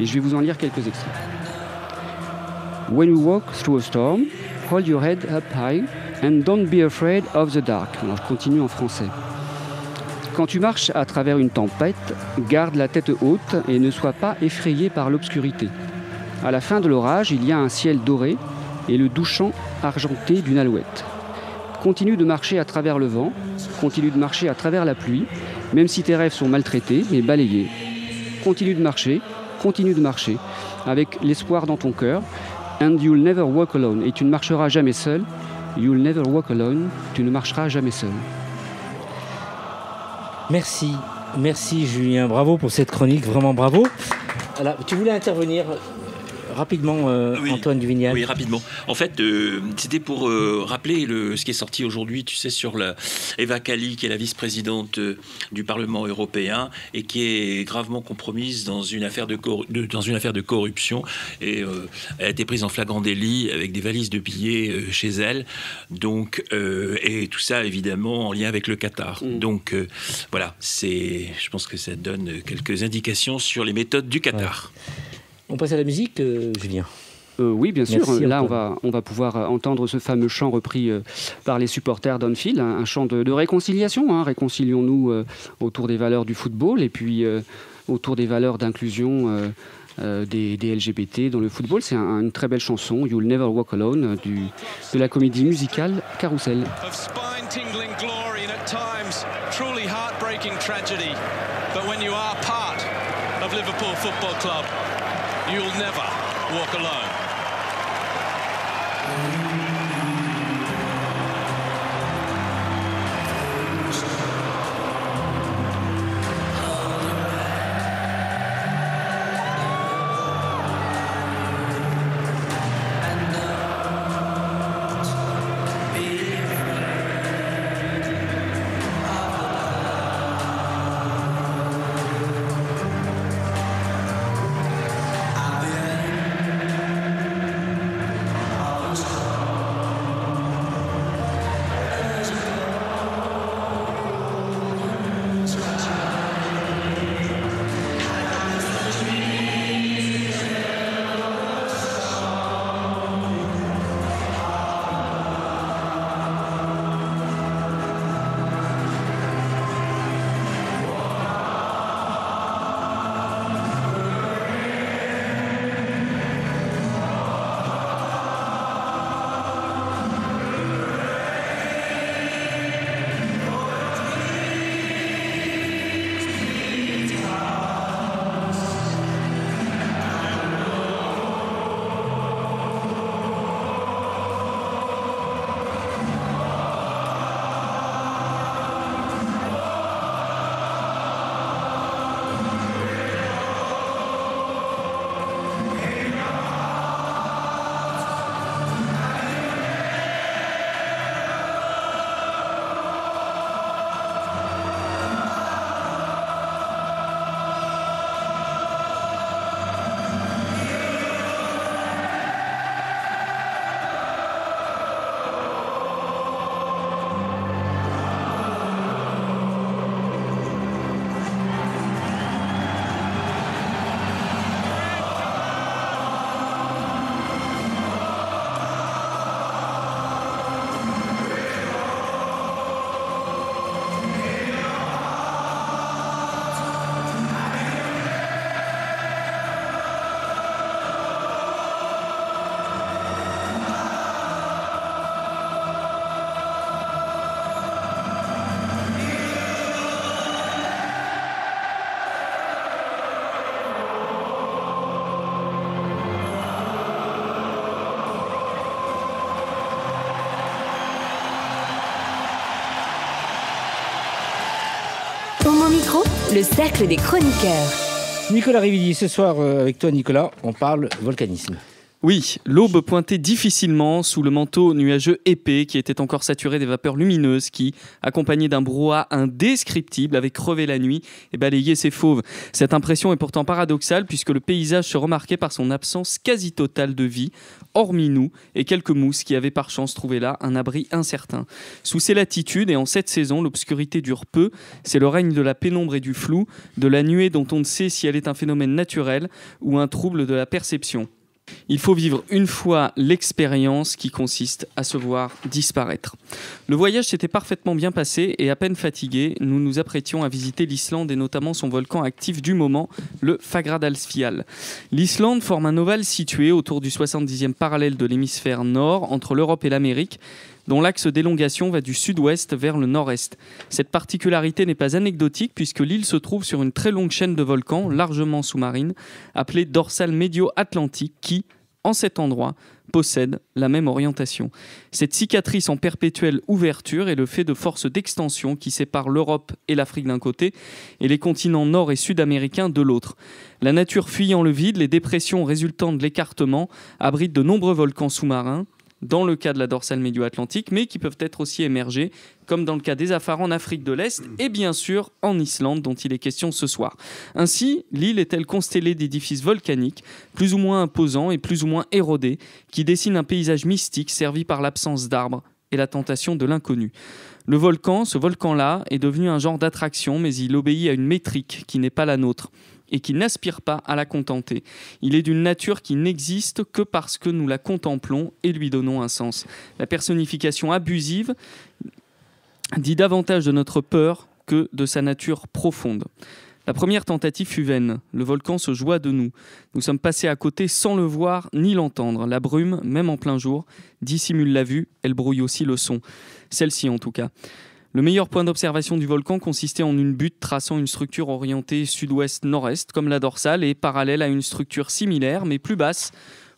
Et je vais vous en lire quelques extraits. « When you walk through a storm, hold your head up high and don't be afraid of the dark ». Alors je continue en français. Quand tu marches à travers une tempête, garde la tête haute et ne sois pas effrayé par l'obscurité. À la fin de l'orage, il y a un ciel doré et le doux chant argenté d'une alouette. Continue de marcher à travers le vent, continue de marcher à travers la pluie, même si tes rêves sont maltraités mais balayés. Continue de marcher, avec l'espoir dans ton cœur. And you'll never walk alone. Et tu ne marcheras jamais seul. You'll never walk alone. Tu ne marcheras jamais seul. Merci Julien, bravo pour cette chronique, vraiment bravo. Alors, tu voulais intervenir rapidement, oui, Antoine Duvignal. Oui, rapidement. En fait, c'était pour rappeler ce qui est sorti aujourd'hui, tu sais, sur Eva Kaili, qui est la vice-présidente du Parlement européen et qui est gravement compromise dans une affaire de corruption. Et elle a été prise en flagrant délit avec des valises de billets chez elle. Donc, et tout ça, évidemment, en lien avec le Qatar. Donc, voilà, je pense que ça donne quelques indications sur les méthodes du Qatar. Ouais. On passe à la musique, Julien. Oui, bien sûr. Merci, là, on va pouvoir entendre ce fameux chant repris par les supporters d'Anfield, un chant de réconciliation. Réconcilions-nous autour des valeurs du football et puis autour des valeurs d'inclusion des LGBT dans le football. C'est une très belle chanson, You'll Never Walk Alone, de la comédie musicale Carousel. You'll never walk alone. le cercle des chroniqueurs. Nicolas Rividi, ce soir avec toi Nicolas, on parle volcanisme. Oui, l'aube pointait difficilement sous le manteau nuageux épais qui était encore saturé des vapeurs lumineuses qui, accompagnées d'un brouhaha indescriptible, avaient crevé la nuit et balayé ses fauves. Cette impression est pourtant paradoxale puisque le paysage se remarquait par son absence quasi totale de vie, hormis nous et quelques mousses qui avaient par chance trouvé là un abri incertain. Sous ces latitudes et en cette saison, l'obscurité dure peu, c'est le règne de la pénombre et du flou, de la nuée dont on ne sait si elle est un phénomène naturel ou un trouble de la perception. Il faut vivre une fois l'expérience qui consiste à se voir disparaître. Le voyage s'était parfaitement bien passé et à peine fatigués, nous nous apprêtions à visiter l'Islande et notamment son volcan actif du moment, le Fagradalsfjall. L'Islande forme un ovale situé autour du 70e parallèle de l'hémisphère nord entre l'Europe et l'Amérique, dont l'axe d'élongation va du sud-ouest vers le nord-est. Cette particularité n'est pas anecdotique puisque l'île se trouve sur une très longue chaîne de volcans, largement sous-marine, appelée dorsale médio-atlantique qui, en cet endroit, possède la même orientation. Cette cicatrice en perpétuelle ouverture est le fait de forces d'extension qui séparent l'Europe et l'Afrique d'un côté et les continents nord- et sud-américains de l'autre. La nature fuyant le vide, les dépressions résultant de l'écartement abritent de nombreux volcans sous-marins, dans le cas de la dorsale médio-atlantique, mais qui peuvent être aussi émergés, comme dans le cas des Afares en Afrique de l'Est et bien sûr en Islande, dont il est question ce soir. Ainsi, l'île est-elle constellée d'édifices volcaniques, plus ou moins imposants et plus ou moins érodés, qui dessinent un paysage mystique servi par l'absence d'arbres et la tentation de l'inconnu. Le volcan, ce volcan-là, est devenu un genre d'attraction, mais il obéit à une métrique qui n'est pas la nôtre et qui n'aspire pas à la contenter. Il est d'une nature qui n'existe que parce que nous la contemplons et lui donnons un sens. La personnification abusive dit davantage de notre peur que de sa nature profonde. La première tentative fut vaine. Le volcan se joua de nous. Nous sommes passés à côté sans le voir ni l'entendre. La brume, même en plein jour, dissimule la vue, elle brouille aussi le son. Celle-ci en tout cas. Le meilleur point d'observation du volcan consistait en une butte traçant une structure orientée sud-ouest-nord-est, comme la dorsale, et parallèle à une structure similaire, mais plus basse,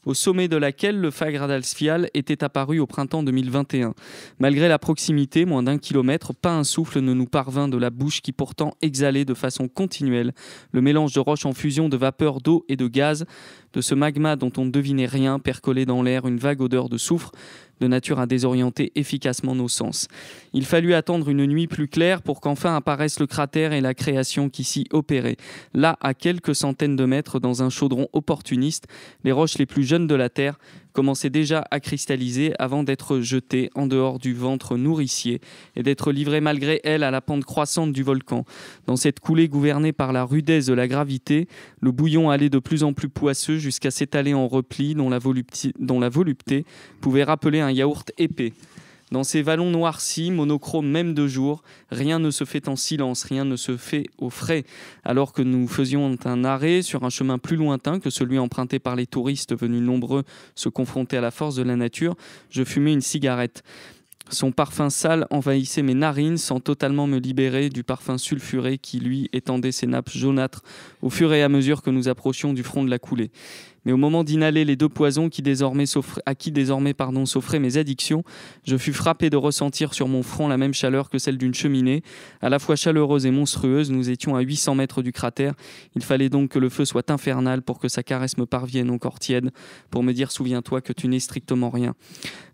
au sommet de laquelle le Fagradalsfjall était apparu au printemps 2021. Malgré la proximité, moins d'1 kilomètre, pas un souffle ne nous parvint de la bouche qui pourtant exhalait de façon continuelle le mélange de roches en fusion de vapeur d'eau et de gaz, de ce magma dont on ne devinait rien, percolait dans l'air une vague odeur de soufre, de nature à désorienter efficacement nos sens. Il fallut attendre une nuit plus claire pour qu'enfin apparaissent le cratère et la création qui s'y opérait. Là, à quelques centaines de mètres, dans un chaudron opportuniste, les roches les plus jeunes de la Terre commençaient déjà à cristalliser avant d'être jetées en dehors du ventre nourricier et d'être livrées malgré elles à la pente croissante du volcan. Dans cette coulée gouvernée par la rudesse de la gravité, le bouillon allait de plus en plus poisseux jusqu'à s'étaler en replis dont la volupté pouvait rappeler un yaourt épais. Dans ces vallons noircis, monochromes même de jour, rien ne se fait en silence, rien ne se fait au frais. Alors que nous faisions un arrêt sur un chemin plus lointain que celui emprunté par les touristes venus nombreux se confronter à la force de la nature, je fumais une cigarette. Son parfum sale envahissait mes narines sans totalement me libérer du parfum sulfuré qui, lui, étendait ses nappes jaunâtres au fur et à mesure que nous approchions du front de la coulée. Mais au moment d'inhaler les deux poisons à qui désormais s'offraient mes addictions, je fus frappé de ressentir sur mon front la même chaleur que celle d'une cheminée. À la fois chaleureuse et monstrueuse, nous étions à 800 mètres du cratère. Il fallait donc que le feu soit infernal pour que sa caresse me parvienne encore tiède, pour me dire « Souviens-toi que tu n'es strictement rien ».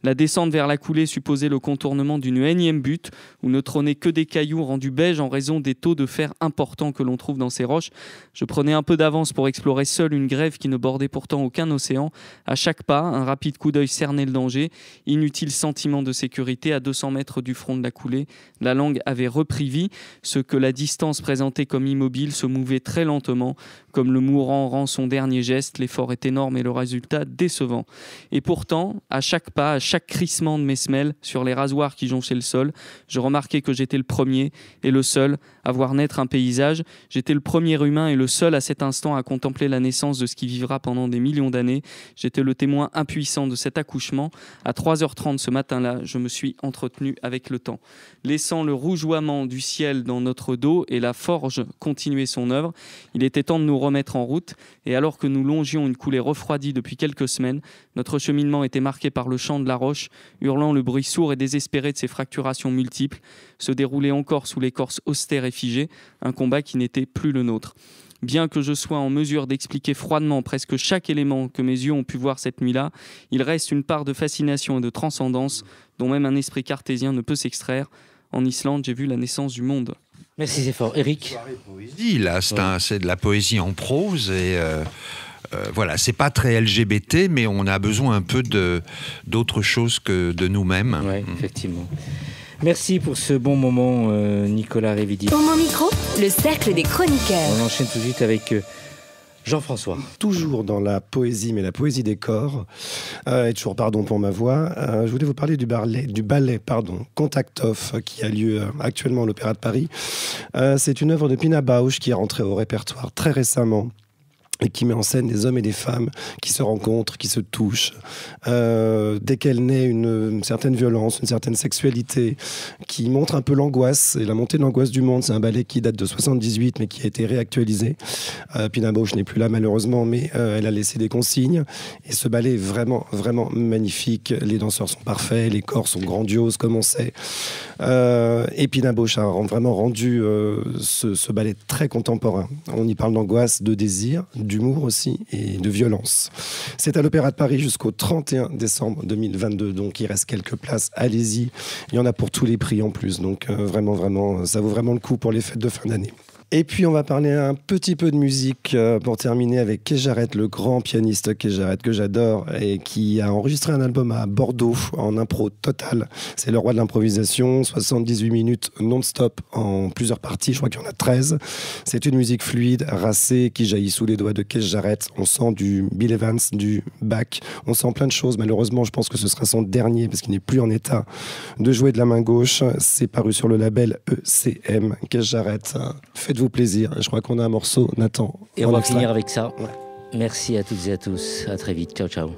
La descente vers la coulée supposait le contournement d'une énième butte où ne trônaient que des cailloux rendus beiges en raison des taux de fer importants que l'on trouve dans ces roches. Je prenais un peu d'avance pour explorer seul une grève qui ne bordait pourtant aucun océan. À chaque pas, un rapide coup d'œil cernait le danger. Inutile sentiment de sécurité à 200 mètres du front de la coulée. La langue avait repris vie. Ce que la distance présentait comme immobile se mouvait très lentement. Comme le mourant rend son dernier geste, l'effort est énorme et le résultat décevant. Et pourtant, à chaque pas, à chaque crissement de mes semelles sur les rasoirs qui jonchaient le sol, je remarquais que j'étais le premier et le seul à voir naître un paysage. J'étais le premier humain et le seul à cet instant à contempler la naissance de ce qui vivra pendant pendant des millions d'années. J'étais le témoin impuissant de cet accouchement. À 3h30 ce matin-là, je me suis entretenu avec le temps. Laissant le rougeoiement du ciel dans notre dos et la forge continuer son œuvre, il était temps de nous remettre en route. Et alors que nous longions une coulée refroidie depuis quelques semaines, notre cheminement était marqué par le chant de la roche, hurlant le bruit sourd et désespéré de ses fracturations multiples, se déroulait encore sous l'écorce austère et figée, un combat qui n'était plus le nôtre. Bien que je sois en mesure d'expliquer froidement presque chaque élément que mes yeux ont pu voir cette nuit-là, il reste une part de fascination et de transcendance dont même un esprit cartésien ne peut s'extraire. En Islande, j'ai vu la naissance du monde. Merci, c'est fort. Eric ? Là, c'est de la poésie en prose et voilà, c'est pas très LGBT, mais on a besoin un peu d'autre chose que de nous-mêmes. Oui, effectivement. Merci pour ce bon moment, Nicolas Révidi. Pour mon micro, le cercle des chroniqueurs. On enchaîne tout de suite avec Jean-François. Toujours dans la poésie, mais la poésie des corps. Et toujours pardon pour ma voix. Je voulais vous parler du ballet Contact Off, qui a lieu actuellement à l'Opéra de Paris. C'est une œuvre de Pina Bausch qui est rentrée au répertoire très récemment, et qui met en scène des hommes et des femmes qui se rencontrent, qui se touchent. Dès qu'elle naît une certaine violence, une certaine sexualité, qui montre un peu l'angoisse et la montée de l'angoisse du monde. C'est un ballet qui date de 78, mais qui a été réactualisé. Pina Bausch n'est plus là, malheureusement, mais elle a laissé des consignes. Et ce ballet est vraiment, vraiment magnifique. Les danseurs sont parfaits, les corps sont grandioses, comme on sait. Et Pina Bausch a vraiment rendu ce ballet très contemporain. On y parle d'angoisse, de désir, d'humour aussi et de violence. C'est à l'Opéra de Paris jusqu'au 31 décembre 2022, donc il reste quelques places, allez-y. Il y en a pour tous les prix en plus, donc vraiment, vraiment, ça vaut vraiment le coup pour les fêtes de fin d'année. Et puis on va parler un petit peu de musique pour terminer avec Keith Jarrett, le grand pianiste Keith Jarrett que j'adore et qui a enregistré un album à Bordeaux en impro total. C'est le roi de l'improvisation, 78 minutes non-stop en plusieurs parties, je crois qu'il y en a 13. C'est une musique fluide, racée, qui jaillit sous les doigts de Keith Jarrett. On sent du Bill Evans, du Bach, on sent plein de choses. Malheureusement, je pense que ce sera son dernier parce qu'il n'est plus en état de jouer de la main gauche. C'est paru sur le label ECM. Keith Jarrett, faites-vous plaisir. Je crois qu'on a un morceau, Nathan. Et on va finir avec ça. Ouais. Merci à toutes et à tous. À très vite. Ciao, ciao.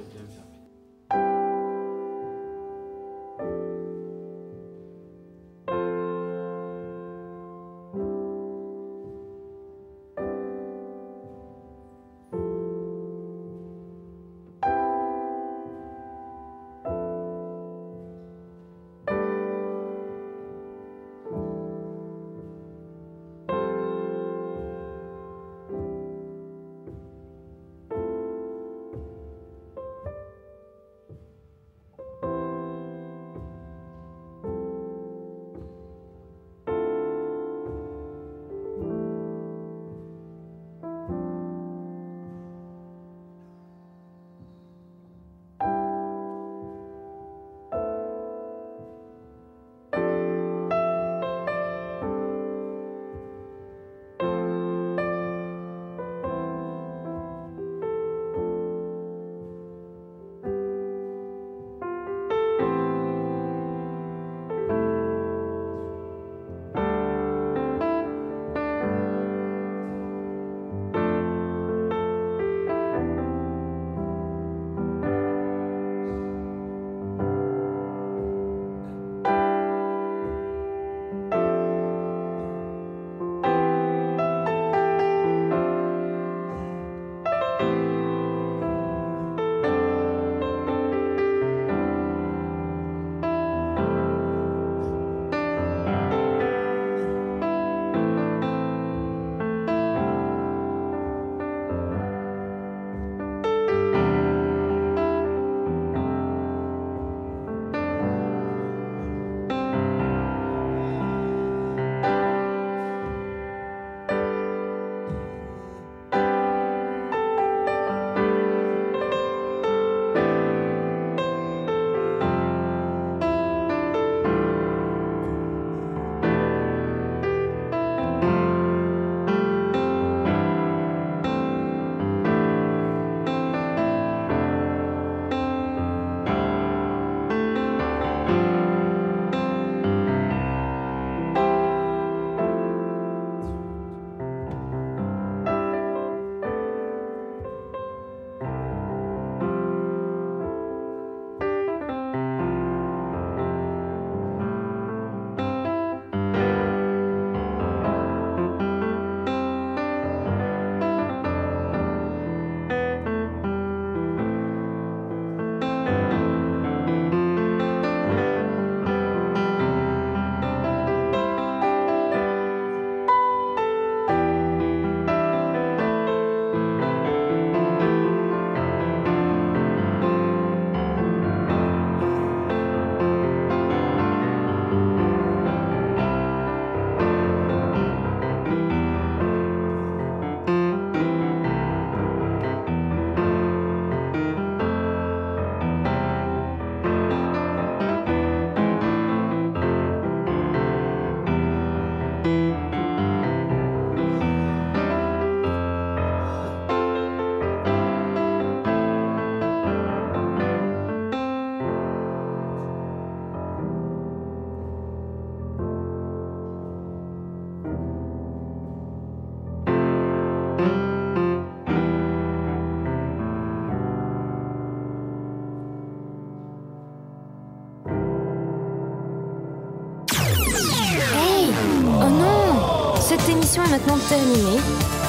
maintenant terminé.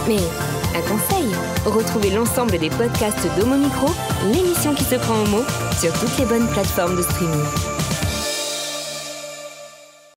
Mais un conseil, retrouvez l'ensemble des podcasts d'Homo Micro, l'émission qui se prend au mot, sur toutes les bonnes plateformes de streaming.